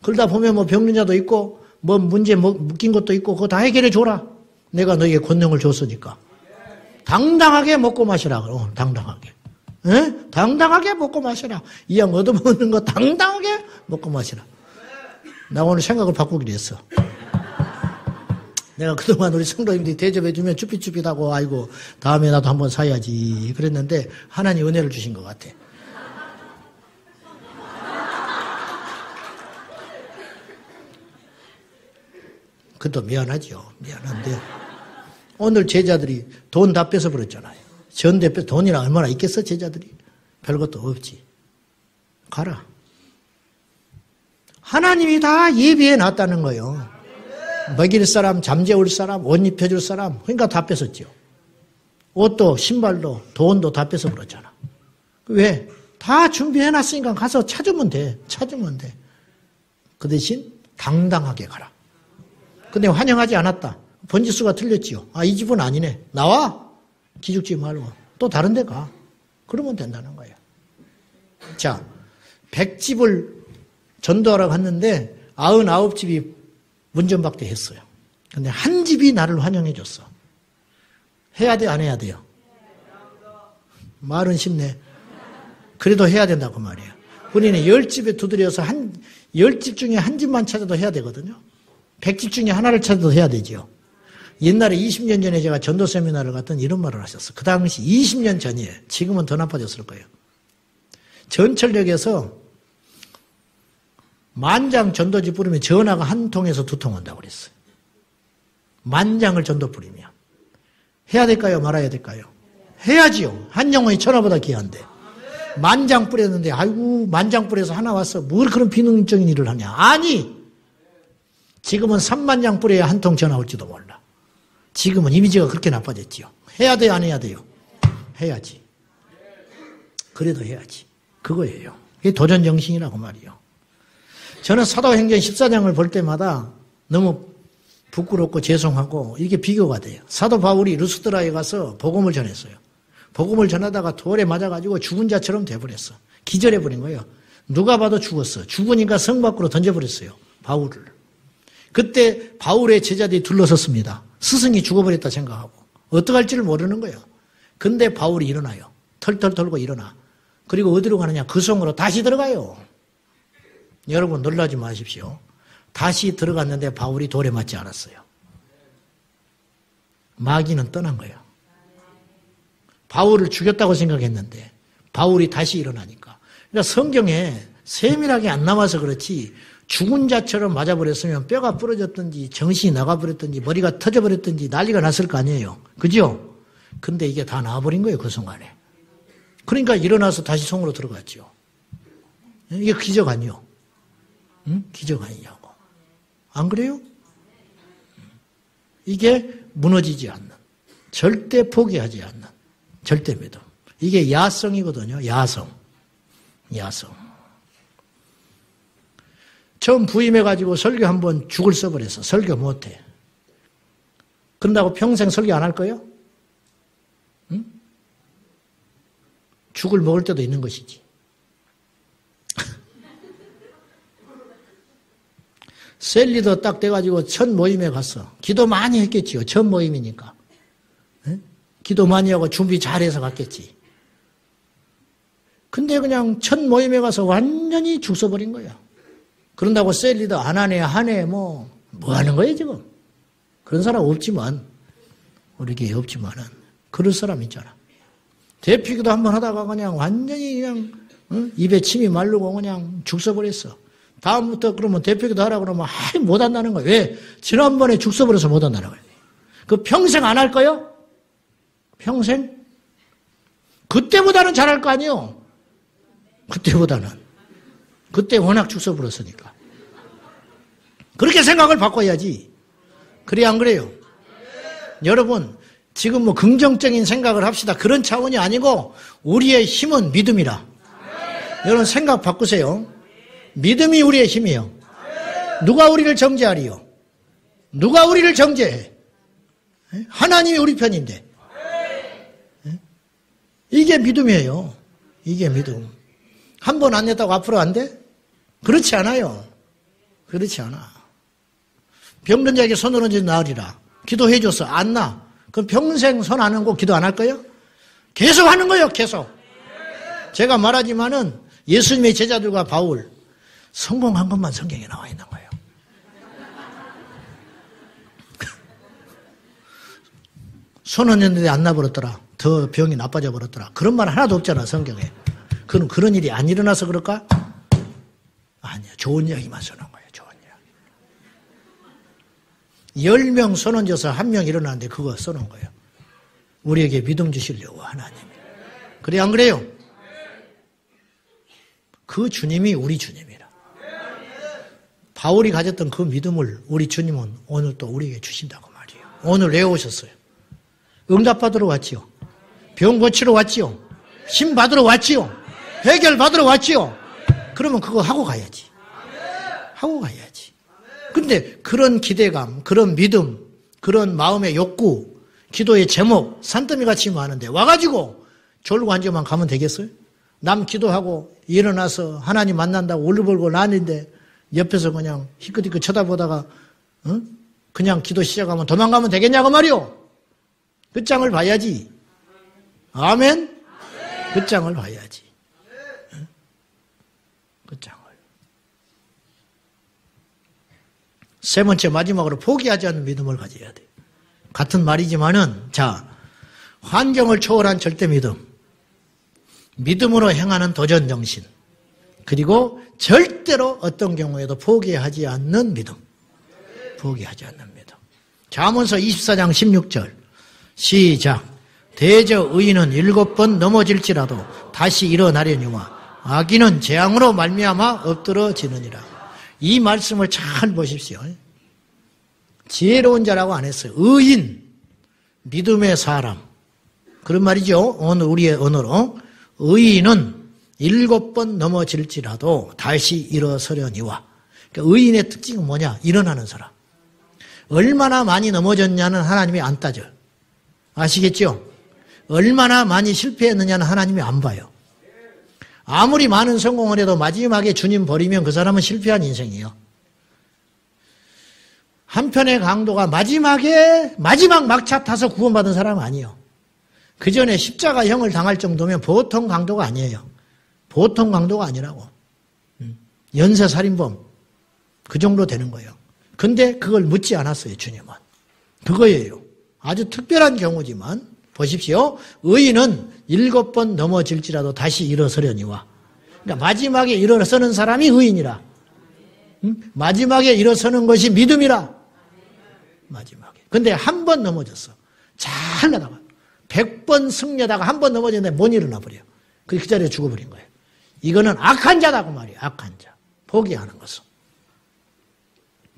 그러다 보면 뭐 병든 자도 있고 뭐 문제 묶인 것도 있고 그거 다 해결해 줘라. 내가 너에게 권능을 줬으니까. 당당하게 먹고 마시라. 당당하게. 에? 당당하게 먹고 마시라. 이 양 얻어먹는 거 당당하게 먹고 마시라. 나 오늘 생각을 바꾸기로 했어. 내가 그동안 우리 성도님들이 대접해주면 쭈삣쭈삣하고 아이고 다음에 나도 한번 사야지 그랬는데 하나님 은혜를 주신 것 같아. 그것도 미안하죠. 미안한데 오늘 제자들이 돈 다 뺏어버렸잖아요. 전대 뺏어 돈이나 얼마나 있겠어 제자들이. 별것도 없지. 가라. 하나님이 다 예비해 놨다는 거예요. 먹일 사람, 잠재울 사람, 옷 입혀줄 사람, 그러니까 다 뺏었죠. 옷도 신발도 돈도 다 뺏어버렸잖아. 왜? 다 준비해 놨으니까 가서 찾으면 돼. 찾으면 돼. 그 대신 당당하게 가라. 근데 환영하지 않았다. 번지수가 틀렸지요. 아, 이 집은 아니네. 나와. 기죽지 말고 또 다른 데 가. 그러면 된다는 거예요. 자, 100집을 전도하러 갔는데 99집이 문전박대했어요. 근데 한 집이 나를 환영해 줬어. 해야 돼, 안 해야 돼요? 말은 쉽네. 그래도 해야 된다고 말이에요. 본인이 10집에 두드려서 10집 중에 한 집만 찾아도 해야 되거든요. 100집 중에 하나를 찾아도 해야 되지요. 옛날에 20년 전에 제가 전도 세미나를 갔더니 이런 말을 하셨어. 그 당시 20년 전이에요. 지금은 더 나빠졌을 거예요. 전철역에서 만장 전도지 뿌리면 전화가 한 통에서 2통 온다고 그랬어요. 만장을 전도 뿌리면. 해야 될까요? 말아야 될까요? 해야지요. 한 영혼이 천하보다 귀한데. 만장 뿌렸는데 아이고 만장 뿌려서 하나 왔어. 뭘 그런 비능적인 일을 하냐. 아니. 지금은 3만장 뿌려야 한 통 전화 올지도 몰라. 지금은 이미지가 그렇게 나빠졌지요. 해야 돼요? 안 해야 돼요? 해야지. 그래도 해야지. 그거예요. 이게 도전정신이라고 말이요. 저는 사도행전 14장을 볼 때마다 너무 부끄럽고 죄송하고 이게 비교가 돼요. 사도 바울이 루스드라에 가서 복음을 전했어요. 복음을 전하다가 돌에 맞아가지고 죽은 자처럼 돼버렸어. 기절해버린 거예요. 누가 봐도 죽었어. 죽으니까 성 밖으로 던져버렸어요. 바울을. 그때 바울의 제자들이 둘러섰습니다. 스승이 죽어버렸다 생각하고. 어떡할지를 모르는 거예요. 근데 바울이 일어나요. 털털 털고 일어나. 그리고 어디로 가느냐? 그 성으로 다시 들어가요. 여러분 놀라지 마십시오. 다시 들어갔는데 바울이 돌에 맞지 않았어요. 마귀는 떠난 거예요. 바울을 죽였다고 생각했는데 바울이 다시 일어나니까. 그러니까 성경에 세밀하게 안 나와서 그렇지 죽은 자처럼 맞아버렸으면 뼈가 부러졌든지 정신이 나가버렸든지 머리가 터져버렸든지 난리가 났을 거 아니에요. 그죠? 근데 이게 다 나와버린 거예요. 그 순간에. 그러니까 일어나서 다시 성으로 들어갔죠. 이게 기적 아니요? 응? 기적 아니냐고. 안 그래요? 이게 무너지지 않는, 절대 포기하지 않는, 절대 믿음. 이게 야성이거든요. 야성. 야성. 처음 부임해가지고 설교 한번 죽을 써버렸어. 설교 못해. 그런다고 평생 설교 안 할 거예요? 응? 죽을 먹을 때도 있는 것이지. 셀리더 딱 돼가지고 첫 모임에 갔어. 기도 많이 했겠지요. 첫 모임이니까. 응? 기도 많이 하고 준비 잘해서 갔겠지. 근데 그냥 첫 모임에 가서 완전히 죽 써버린 거야. 그런다고 셀리더 안 하네, 하네, 뭐 하는 거예요, 지금? 그런 사람 없지만, 우리 교회에 없지만은, 그럴 사람 있잖아. 대피기도 한번 하다가 그냥 완전히 그냥, 입에 침이 마르고 그냥 죽 써버렸어. 다음부터 그러면 대피기도 하라고 그러면, 못 한다는 거야. 왜? 지난번에 죽 써버려서 못 한다는 거야. 그 평생 안 할 거요? 평생? 그때보다는 잘할 거 아니요? 그때보다는. 그때 워낙 죽 써버렸으니까. 그렇게 생각을 바꿔야지. 그래, 안 그래요? 여러분, 지금 뭐 긍정적인 생각을 합시다. 그런 차원이 아니고, 우리의 힘은 믿음이라. 여러분, 생각 바꾸세요. 믿음이 우리의 힘이요. 누가 우리를 정죄하리요? 누가 우리를 정죄해? 하나님이 우리 편인데. 이게 믿음이에요. 이게 믿음. 한 번 안 냈다고 앞으로 안 돼? 그렇지 않아요. 그렇지 않아. 병든 자에게 손 얹어 나으리라. 기도해줘서 안 나. 그럼 평생 손 안 얹고 기도 안 할 거예요? 계속 하는 거예요. 계속. 제가 말하지만은 예수님의 제자들과 바울 성공한 것만 성경에 나와 있는 거예요. 손 얹었는데 안 나버렸더라. 더 병이 나빠져 버렸더라. 그런 말 하나도 없잖아, 성경에. 그럼 그런 일이 안 일어나서 그럴까? 아니야. 좋은 이야기만 쓰는 거예요. 좋은 이야기. 10명 선언져서 1명 일어나는데 그거 써놓은 거예요. 우리에게 믿음 주시려고 하나님이. 그래 안 그래요? 그 주님이 우리 주님이라. 바울이 가졌던 그 믿음을 우리 주님은 오늘 또 우리에게 주신다고 말이에요. 오늘 왜 오셨어요? 응답받으러 왔지요. 병 고치러 왔지요. 힘 받으러 왔지요. 해결 받으러 왔지요. 그러면 그거 하고 가야지. 하고 가야지. 근데 그런 기대감, 그런 믿음, 그런 마음의 욕구, 기도의 제목, 산더미 같이 많은데 와가지고 졸고 앉아만 가면 되겠어요? 남 기도하고 일어나서 하나님 만난다고 울벌고 나는데 옆에서 그냥 희끗희끗 쳐다보다가 그냥 기도 시작하면 도망가면 되겠냐고 말이요. 끝장을 봐야지. 아멘? 끝장을 봐야지. 끝장을. 세 번째 마지막으로 포기하지 않는 믿음을 가져야 돼. 같은 말이지만은 자, 환경을 초월한 절대 믿음, 믿음으로 행하는 도전 정신, 그리고 절대로 어떤 경우에도 포기하지 않는 믿음. 포기하지 않는 믿음. 잠언서 24장 16절 시작. 대저 의인은 7번 넘어질지라도 다시 일어나려니와 악인은 재앙으로 말미암아 엎드러지느니라. 이 말씀을 잘 보십시오. 지혜로운 자라고 안 했어요. 의인, 믿음의 사람. 그런 말이죠. 오늘 우리의 언어로. 의인은 7번 넘어질지라도 다시 일어서려니와. 그러니까 의인의 특징은 뭐냐? 일어나는 사람. 얼마나 많이 넘어졌냐는 하나님이 안 따져. 아시겠죠? 얼마나 많이 실패했느냐는 하나님이 안 봐요. 아무리 많은 성공을 해도 마지막에 주님 버리면 그 사람은 실패한 인생이에요. 한편의 강도가 마지막 막차 타서 구원받은 사람은 아니에요. 그 전에 십자가형을 당할 정도면 보통 강도가 아니에요. 보통 강도가 아니라고. 연쇄살인범. 그 정도 되는 거예요. 근데 그걸 묻지 않았어요, 주님은. 그거예요. 아주 특별한 경우지만, 보십시오. 의인은 7번 넘어질지라도 다시 일어서려니와. 그러니까 마지막에 일어서는 사람이 의인이라. 마지막에 일어서는 것이 믿음이라. 마지막에. 근데 한 번 넘어졌어. 잘 나다가. 100번 승려다가 한 번 넘어졌는데 못 일어나 버려. 그 자리에 죽어버린 거예요. 이거는 악한 자다고 말이에요. 악한 자. 포기하는 것은.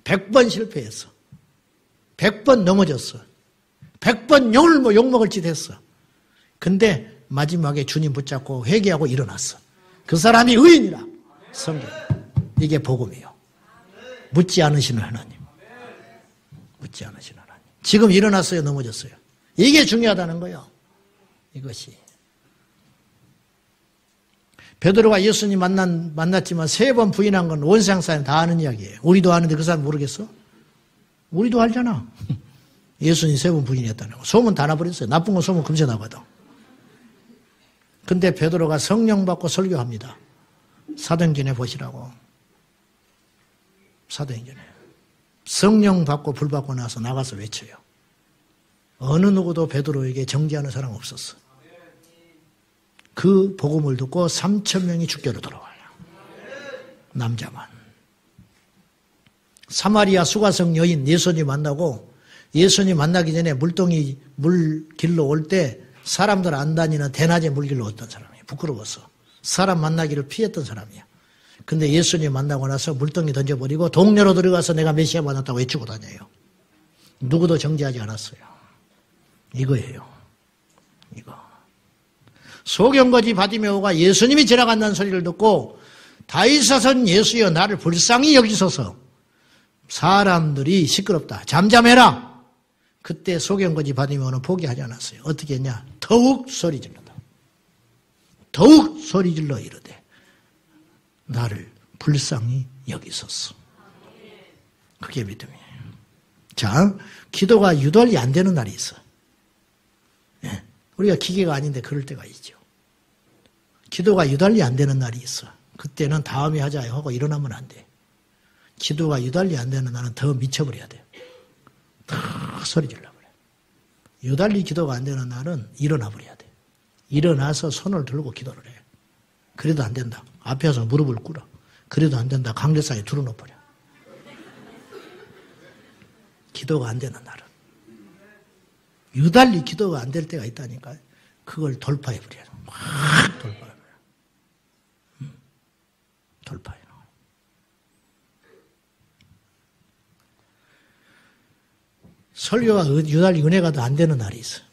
100번 실패했어. 100번 넘어졌어. 100번 욕먹을 짓 했어. 근데 마지막에 주님 붙잡고 회개하고 일어났어. 그 사람이 의인이라. 성경. 이게 복음이에요. 묻지 않으시는 하나님. 묻지 않으시는 하나님. 지금 일어났어요? 넘어졌어요? 이게 중요하다는 거예요. 이것이. 베드로가 예수님 만났지만 3번 부인한 건 온 세상 사람 다 아는 이야기예요. 우리도 아는데 그 사람 모르겠어? 우리도 알잖아. 예수님 3번 부인했다는 거. 소문 다 나버렸어요. 나쁜 건 소문 금세 나거든. 근데 베드로가 성령 받고 설교합니다. 사도행전에 보시라고. 사도행전에. 성령 받고 불 받고 나서 나가서 외쳐요. 어느 누구도 베드로에게 정죄하는 사람 없었어. 그 복음을 듣고 3,000명이 주교로 돌아와요. 남자만. 사마리아 수가성 여인 예수님 만나고 예수님 만나기 전에 물동이 물길로 올 때 사람들 안 다니는 대낮에 물길로 왔던 사람이에요. 부끄러워서. 사람 만나기를 피했던 사람이에요. 근데 예수님 만나고 나서 물동이 던져버리고 동네로 들어가서 내가 메시아 만났다고 외치고 다녀요. 누구도 정죄하지 않았어요. 이거예요. 이거. 소경거지 바디메오가 예수님이 지나간다는 소리를 듣고 다윗사선 예수여 나를 불쌍히 여기소서. 사람들이 시끄럽다. 잠잠해라. 그때 소경거지 바디메오는 포기하지 않았어요. 어떻게 했냐? 더욱 소리질렀다. 더욱 소리질러 이르되 나를 불쌍히 여기소서. 그게 믿음이에요. 자, 기도가 유달리 안 되는 날이 있어. 예, 우리가 기계가 아닌데 그럴 때가 있죠. 기도가 유달리 안 되는 날이 있어. 그때는 다음에 하자 하고 일어나면 안 돼. 기도가 유달리 안 되는 날은 더 미쳐버려야 돼. 더 소리 질러버려. 유달리 기도가 안 되는 날은 일어나 버려야 돼. 일어나서 손을 들고 기도를 해. 그래도 안 된다. 앞에 와서 무릎을 꿇어. 그래도 안 된다. 강대상에 두루 놓아버려. 기도가 안 되는 날은. 유달리 기도가 안 될 때가 있다니까요. 그걸 돌파해버려요. 확 돌파해버려요. 돌파해요. 설교가 유달리 은혜가 더 안 되는 날이 있어요.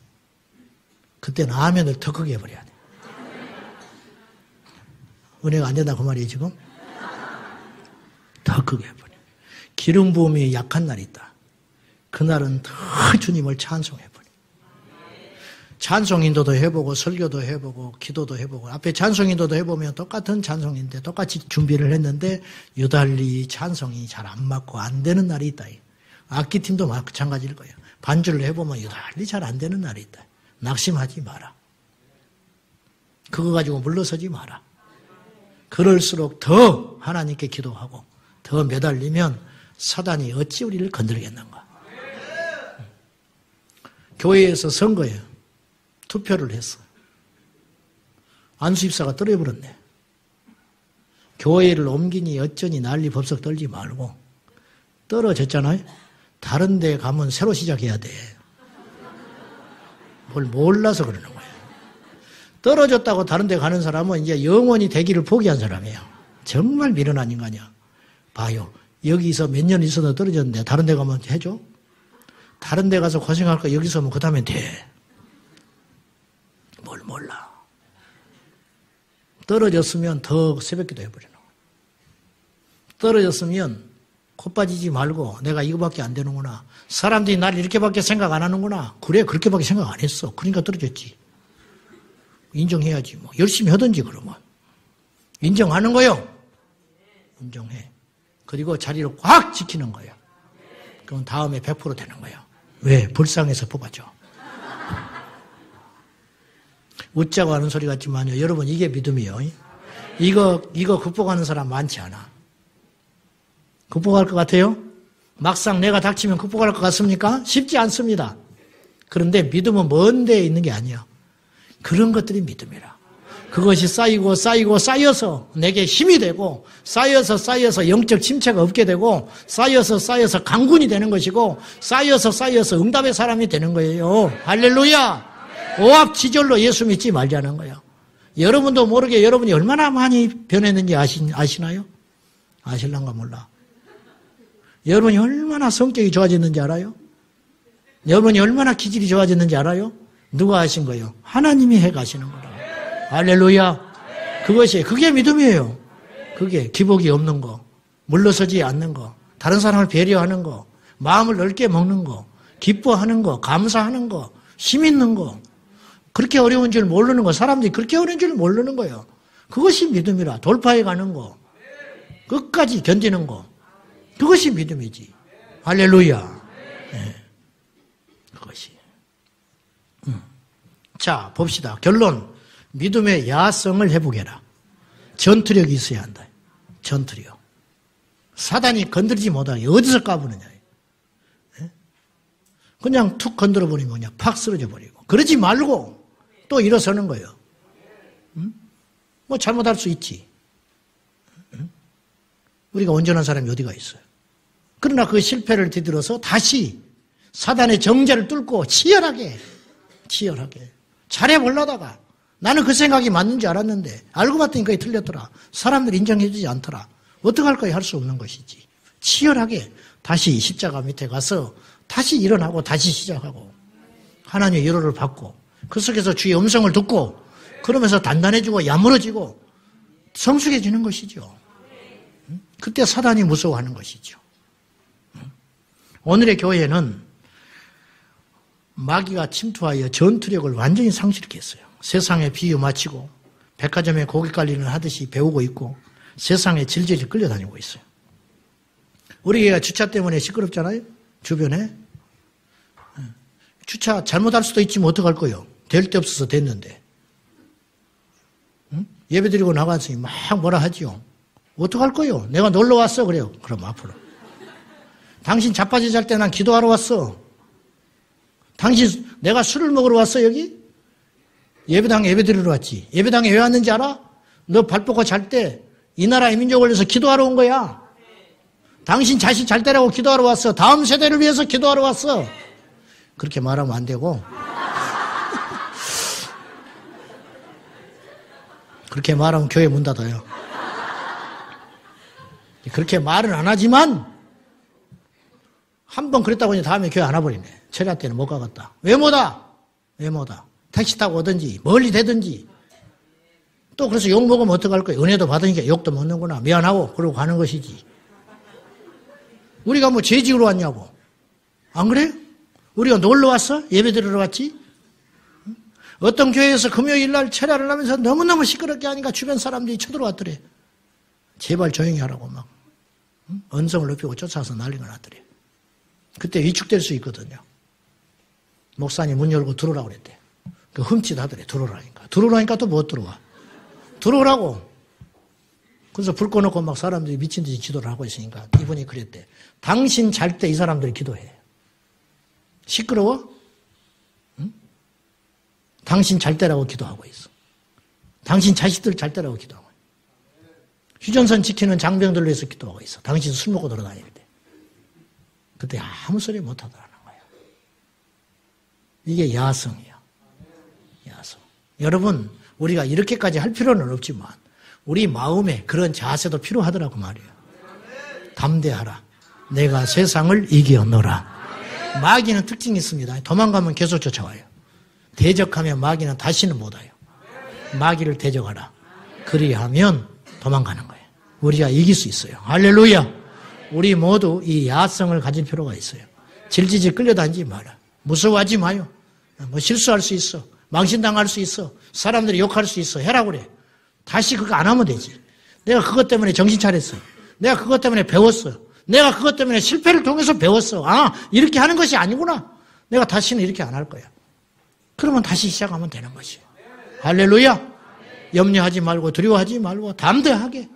그때는 아멘을 더 크게 해버려야 돼. 은혜가 안 된다 그 말이에요 지금? 더 크게 해버려. 기름 부음이 약한 날이 있다. 그날은 더 주님을 찬송해버려. 찬송인도도 해보고 설교도 해보고 기도도 해보고 앞에 찬송인도도 해보면 똑같은 찬송인데 똑같이 준비를 했는데 유달리 찬송이 잘 안 맞고 안 되는 날이 있다. 악기팀도 마찬가지일 거예요. 반주를 해보면 유달리 잘 안 되는 날이 있다. 낙심하지 마라. 그거 가지고 물러서지 마라. 그럴수록 더 하나님께 기도하고 더 매달리면 사단이 어찌 우리를 건드리겠는가. 교회에서 선거에 투표를 했어. 안수입사가 떨어져버렸네. 교회를 옮기니 어쩌니 난리 법석 떨지 말고 떨어졌잖아요. 다른 데 가면 새로 시작해야 돼. 뭘 몰라서 그러는 거예요. 떨어졌다고 다른 데 가는 사람은 이제 영원히 되기를 포기한 사람이에요. 정말 미련한 인간이야. 봐요. 여기서 몇 년 있어도 떨어졌는데 다른 데 가면 해줘? 다른 데 가서 고생할 거 여기서 하면 그 다음에 돼. 뭘 몰라. 떨어졌으면 더 새벽기도 해버리는 거야. 떨어졌으면 코 빠지지 말고 내가 이거밖에 안 되는구나. 사람들이 나를 이렇게밖에 생각 안 하는구나. 그래 그렇게밖에 생각 안 했어. 그러니까 떨어졌지. 인정해야지 뭐. 열심히 하든지 그러면. 인정하는 거요. 인정해. 그리고 자리를 꽉 지키는 거예요. 그럼 다음에 100% 되는 거예요. 왜? 불쌍해서 뽑아줘. 웃자고 하는 소리 같지만요. 여러분 이게 믿음이에요. 이거 극복하는 사람 많지 않아. 극복할 것 같아요? 막상 내가 닥치면 극복할 것 같습니까? 쉽지 않습니다. 그런데 믿음은 먼 데에 있는 게 아니야. 그런 것들이 믿음이라. 그것이 쌓여서 내게 힘이 되고 쌓여서 영적 침체가 없게 되고 쌓여서 강군이 되는 것이고 쌓여서 응답의 사람이 되는 거예요. 할렐루야. 오합지졸로 예수 믿지 말자는 거예요. 여러분도 모르게 여러분이 얼마나 많이 변했는지 아시나요? 아실란가 몰라. 여러분이 얼마나 성격이 좋아졌는지 알아요? 여러분이 얼마나 기질이 좋아졌는지 알아요? 누가 하신 거예요? 하나님이 해가시는 거라. 할렐루야. 그게 믿음이에요. 그게 기복이 없는 거, 물러서지 않는 거, 다른 사람을 배려하는 거, 마음을 넓게 먹는 거, 기뻐하는 거, 감사하는 거, 힘 있는 거. 그렇게 어려운 줄 모르는 거, 사람들이 그렇게 어려운 줄 모르는 거예요. 그것이 믿음이라. 돌파해 가는 거, 끝까지 견디는 거, 그것이 믿음이지. 할렐루야. 네. 그것이. 자, 봅시다. 결론. 믿음의 야성을 회복해라. 전투력이 있어야 한다. 전투력. 사단이 건드리지 못하게 어디서 까부느냐. 네? 그냥 툭 건드려버리면 그냥 팍 쓰러져 버리고. 그러지 말고 또 일어서는 거예요. 뭐 잘못할 수 있지. 우리가 온전한 사람이 어디가 있어요. 그러나 그 실패를 뒤들어서 다시 사단의 정죄를 뚫고 치열하게 잘해보려다가 나는 그 생각이 맞는 줄 알았는데 알고 봤더니 그게 틀렸더라. 사람들이 인정해주지 않더라. 어떡할 거야 할 수 없는 것이지. 치열하게 다시 십자가 밑에 가서 다시 일어나고 다시 시작하고 하나님의 위로를 받고 그 속에서 주의 음성을 듣고 그러면서 단단해지고 야무러지고 성숙해지는 것이죠. 그때 사단이 무서워하는 것이죠. 오늘의 교회는 마귀가 침투하여 전투력을 완전히 상실했어요. 세상에 비유 마치고 백화점에 고깃 관리를 하듯이 배우고 있고 세상에 질질 끌려다니고 있어요. 우리 교회가 주차 때문에 시끄럽잖아요. 주변에. 주차 잘못할 수도 있지만 어떡할 거예요. 될 데 없어서 됐는데. 예배 드리고 나가서 막 뭐라 하지요. 어떡할 거예요. 내가 놀러 왔어. 그래요. 그럼 앞으로. 당신 자빠져 잘 때 난 기도하러 왔어. 당신 내가 술을 먹으러 왔어 여기? 예배당에 예배 드리러 왔지. 예배당에 왜 왔는지 알아? 너 발 뻗고 잘 때 이 나라의 민족을 위해서 기도하러 온 거야. 당신 자식 잘 되라고 기도하러 왔어. 다음 세대를 위해서 기도하러 왔어. 그렇게 말하면 안 되고 그렇게 말하면 교회 문 닫아요. 그렇게 말은 안 하지만 한 번 그랬다고 하니 다음에 교회 안 와버리네. 철야 때는 못 가겠다. 왜 못 와? 왜 못 와? 택시 타고 오든지 멀리 되든지. 또 그래서 욕 먹으면 어떡할 거야? 은혜도 받으니까 욕도 먹는구나. 미안하고 그러고 가는 것이지. 우리가 뭐 죄지으러 왔냐고. 안 그래요? 우리가 놀러 왔어? 예배 드리러 왔지? 어떤 교회에서 금요일 날 철야를 하면서 너무너무 시끄럽게 하니까 주변 사람들이 쳐들어왔더래. 제발 조용히 하라고 막. 언성을 높이고 쫓아서 난리가 났더래. 그때 위축될 수 있거든요. 목사님 문 열고 들어오라고 그랬대. 그 흠칫하더래. 들어오라니까. 들어오라니까 또 못 들어와. 들어오라고. 그래서 불 꺼놓고 막 사람들이 미친 듯이 기도를 하고 있으니까 이분이 그랬대. 당신 잘 때 이 사람들이 기도해. 시끄러워? 응? 당신 잘 때라고 기도하고 있어. 당신 자식들 잘 때라고 기도하고 있어. 휴전선 지키는 장병들로 해서 기도하고 있어. 당신 술 먹고 돌아다닐 때. 그때 아무 소리 못 하더라는 거야. 이게 야성이야. 야성. 여러분, 우리가 이렇게까지 할 필요는 없지만 우리 마음에 그런 자세도 필요하더라고 말이에요. 담대하라. 내가 세상을 이기었노라. 마귀는 특징이 있습니다. 도망가면 계속 쫓아와요. 대적하면 마귀는 다시는 못 와요. 마귀를 대적하라. 그리하면 도망가는 거예요. 우리가 이길 수 있어요. 할렐루야. 우리 모두 이 야성을 가질 필요가 있어요. 질질질 끌려다니지 마라. 무서워하지 마요. 뭐 실수할 수 있어. 망신당할 수 있어. 사람들이 욕할 수 있어. 해라 그래. 다시 그거 안 하면 되지. 내가 그것 때문에 정신 차렸어. 내가 그것 때문에 배웠어. 내가 그것 때문에 실패를 통해서 배웠어. 아, 이렇게 하는 것이 아니구나. 내가 다시는 이렇게 안 할 거야. 그러면 다시 시작하면 되는 것이에요. 할렐루야. 염려하지 말고 두려워하지 말고 담대하게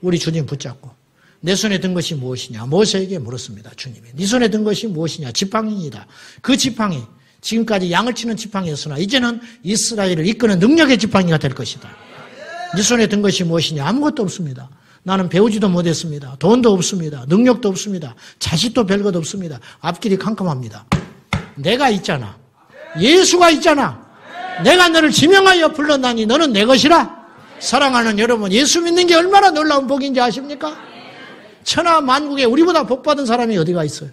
우리 주님 붙잡고 내 손에 든 것이 무엇이냐. 모세에게 물었습니다. 주님이. 네 손에 든 것이 무엇이냐. 지팡이이다. 그 지팡이 지금까지 양을 치는 지팡이였으나 이제는 이스라엘을 이끄는 능력의 지팡이가 될 것이다. 네 손에 든 것이 무엇이냐. 아무것도 없습니다. 나는 배우지도 못했습니다. 돈도 없습니다. 능력도 없습니다. 자식도 별것 없습니다. 앞길이 캄캄합니다. 내가 있잖아. 예수가 있잖아. 내가 너를 지명하여 불렀나니 너는 내 것이라. 사랑하는 여러분, 예수 믿는 게 얼마나 놀라운 복인지 아십니까? 천하 만국에 우리보다 복받은 사람이 어디가 있어요?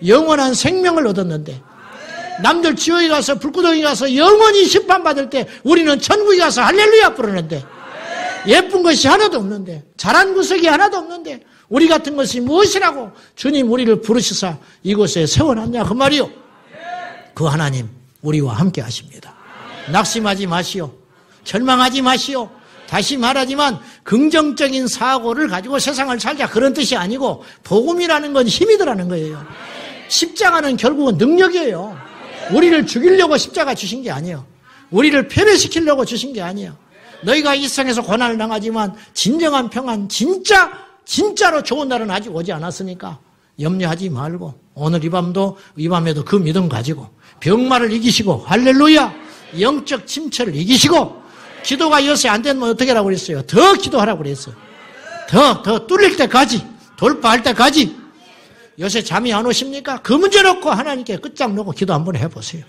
영원한 생명을 얻었는데 남들 지옥에 가서 불구덩이 가서 영원히 심판받을 때 우리는 천국에 가서 할렐루야 부르는데 예쁜 것이 하나도 없는데 잘한 구석이 하나도 없는데 우리 같은 것이 무엇이라고 주님 우리를 부르시사 이곳에 세워놨냐 그 말이요. 그 하나님 우리와 함께 하십니다. 낙심하지 마시오. 절망하지 마시오. 다시 말하지만 긍정적인 사고를 가지고 세상을 살자 그런 뜻이 아니고 복음이라는 건 힘이더라는 거예요. 십자가는 결국은 능력이에요. 우리를 죽이려고 십자가 주신 게 아니에요. 우리를 패배시키려고 주신 게 아니에요. 너희가 이 세상에서 고난을 당하지만 진정한 평안, 진짜로 좋은 날은 아직 오지 않았으니까 염려하지 말고 오늘 이 밤에도 그 믿음 가지고 병마를 이기시고 할렐루야 영적 침체를 이기시고 기도가 요새 안 되면 어떻게 하라고 그랬어요? 더 기도하라고 그랬어요. 더 뚫릴 때까지 돌파할 때까지 요새 잠이 안 오십니까? 그 문제 놓고 하나님께 끝장 놓고 기도 한번 해보세요.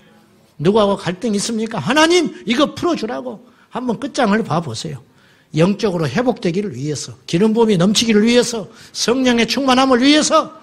누구하고 갈등 있습니까? 하나님 이거 풀어주라고 한번 끝장을 봐보세요. 영적으로 회복되기를 위해서 기름 부음이 넘치기를 위해서 성령의 충만함을 위해서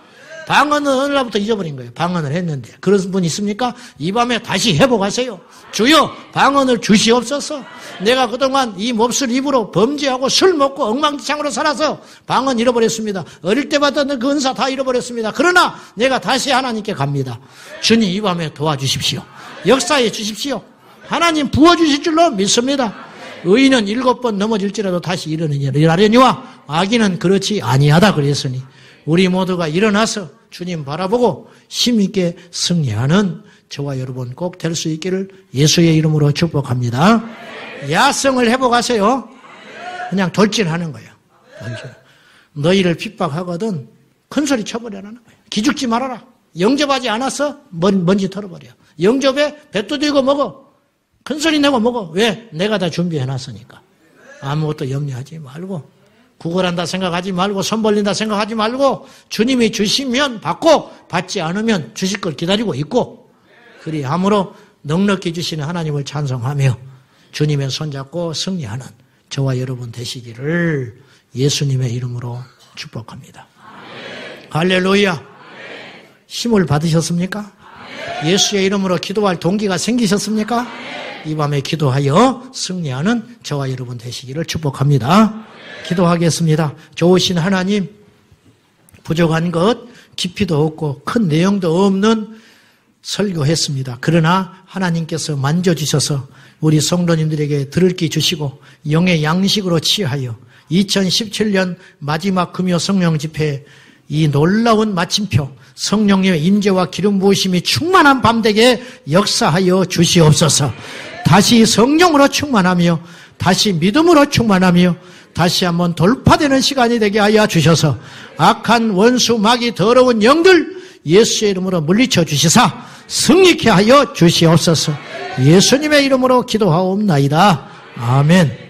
방언은 어느 날부터 잊어버린 거예요. 방언을 했는데 그런 분 있습니까? 이 밤에 다시 회복하세요. 주여 방언을 주시옵소서. 내가 그동안 이 몹쓸 입으로 범죄하고 술 먹고 엉망진창으로 살아서 방언 잃어버렸습니다. 어릴 때 받았던 그 은사 다 잃어버렸습니다. 그러나 내가 다시 하나님께 갑니다. 주님 이 밤에 도와주십시오. 역사해 주십시오. 하나님 부어주실 줄로 믿습니다. 의인은 7번 넘어질지라도 다시 일어나려니와 악인은 그렇지 아니하다 그랬으니 우리 모두가 일어나서 주님 바라보고 힘있게 승리하는 저와 여러분 꼭 될 수 있기를 예수의 이름으로 축복합니다. 야성을 회복하세요. 그냥 돌진하는 거예요. 너희를 핍박하거든 큰 소리 쳐버려라는 거예요. 기죽지 말아라. 영접하지 않았어? 먼지 털어버려. 영접해 뱃도 들고 먹어. 큰 소리 내고 먹어. 왜? 내가 다 준비해놨으니까. 아무것도 염려하지 말고 구걸한다 생각하지 말고 손 벌린다 생각하지 말고 주님이 주시면 받고 받지 않으면 주실 걸 기다리고 있고 그리함으로 넉넉히 주시는 하나님을 찬송하며 주님의 손잡고 승리하는 저와 여러분 되시기를 예수님의 이름으로 축복합니다. 아멘. 할렐루야. 아멘. 힘을 받으셨습니까? 아멘. 예수의 이름으로 기도할 동기가 생기셨습니까? 아멘. 이 밤에 기도하여 승리하는 저와 여러분 되시기를 축복합니다. 아멘. 기도하겠습니다. 좋으신 하나님, 부족한 것, 깊이도 없고 큰 내용도 없는 설교했습니다. 그러나 하나님께서 만져주셔서 우리 성도님들에게 들을 귀 주시고 영의 양식으로 취하여 2017년 마지막 금요 성령 집회 이 놀라운 마침표 성령님의 임재와 기름 부으심이 충만한 밤 되게 역사하여 주시옵소서. 다시 성령으로 충만하며 다시 믿음으로 충만하며 다시 한번 돌파되는 시간이 되게 하여 주셔서 악한 원수 마귀 더러운 영들 예수의 이름으로 물리쳐 주시사 승리케 하여 주시옵소서. 예수님의 이름으로 기도하옵나이다. 아멘.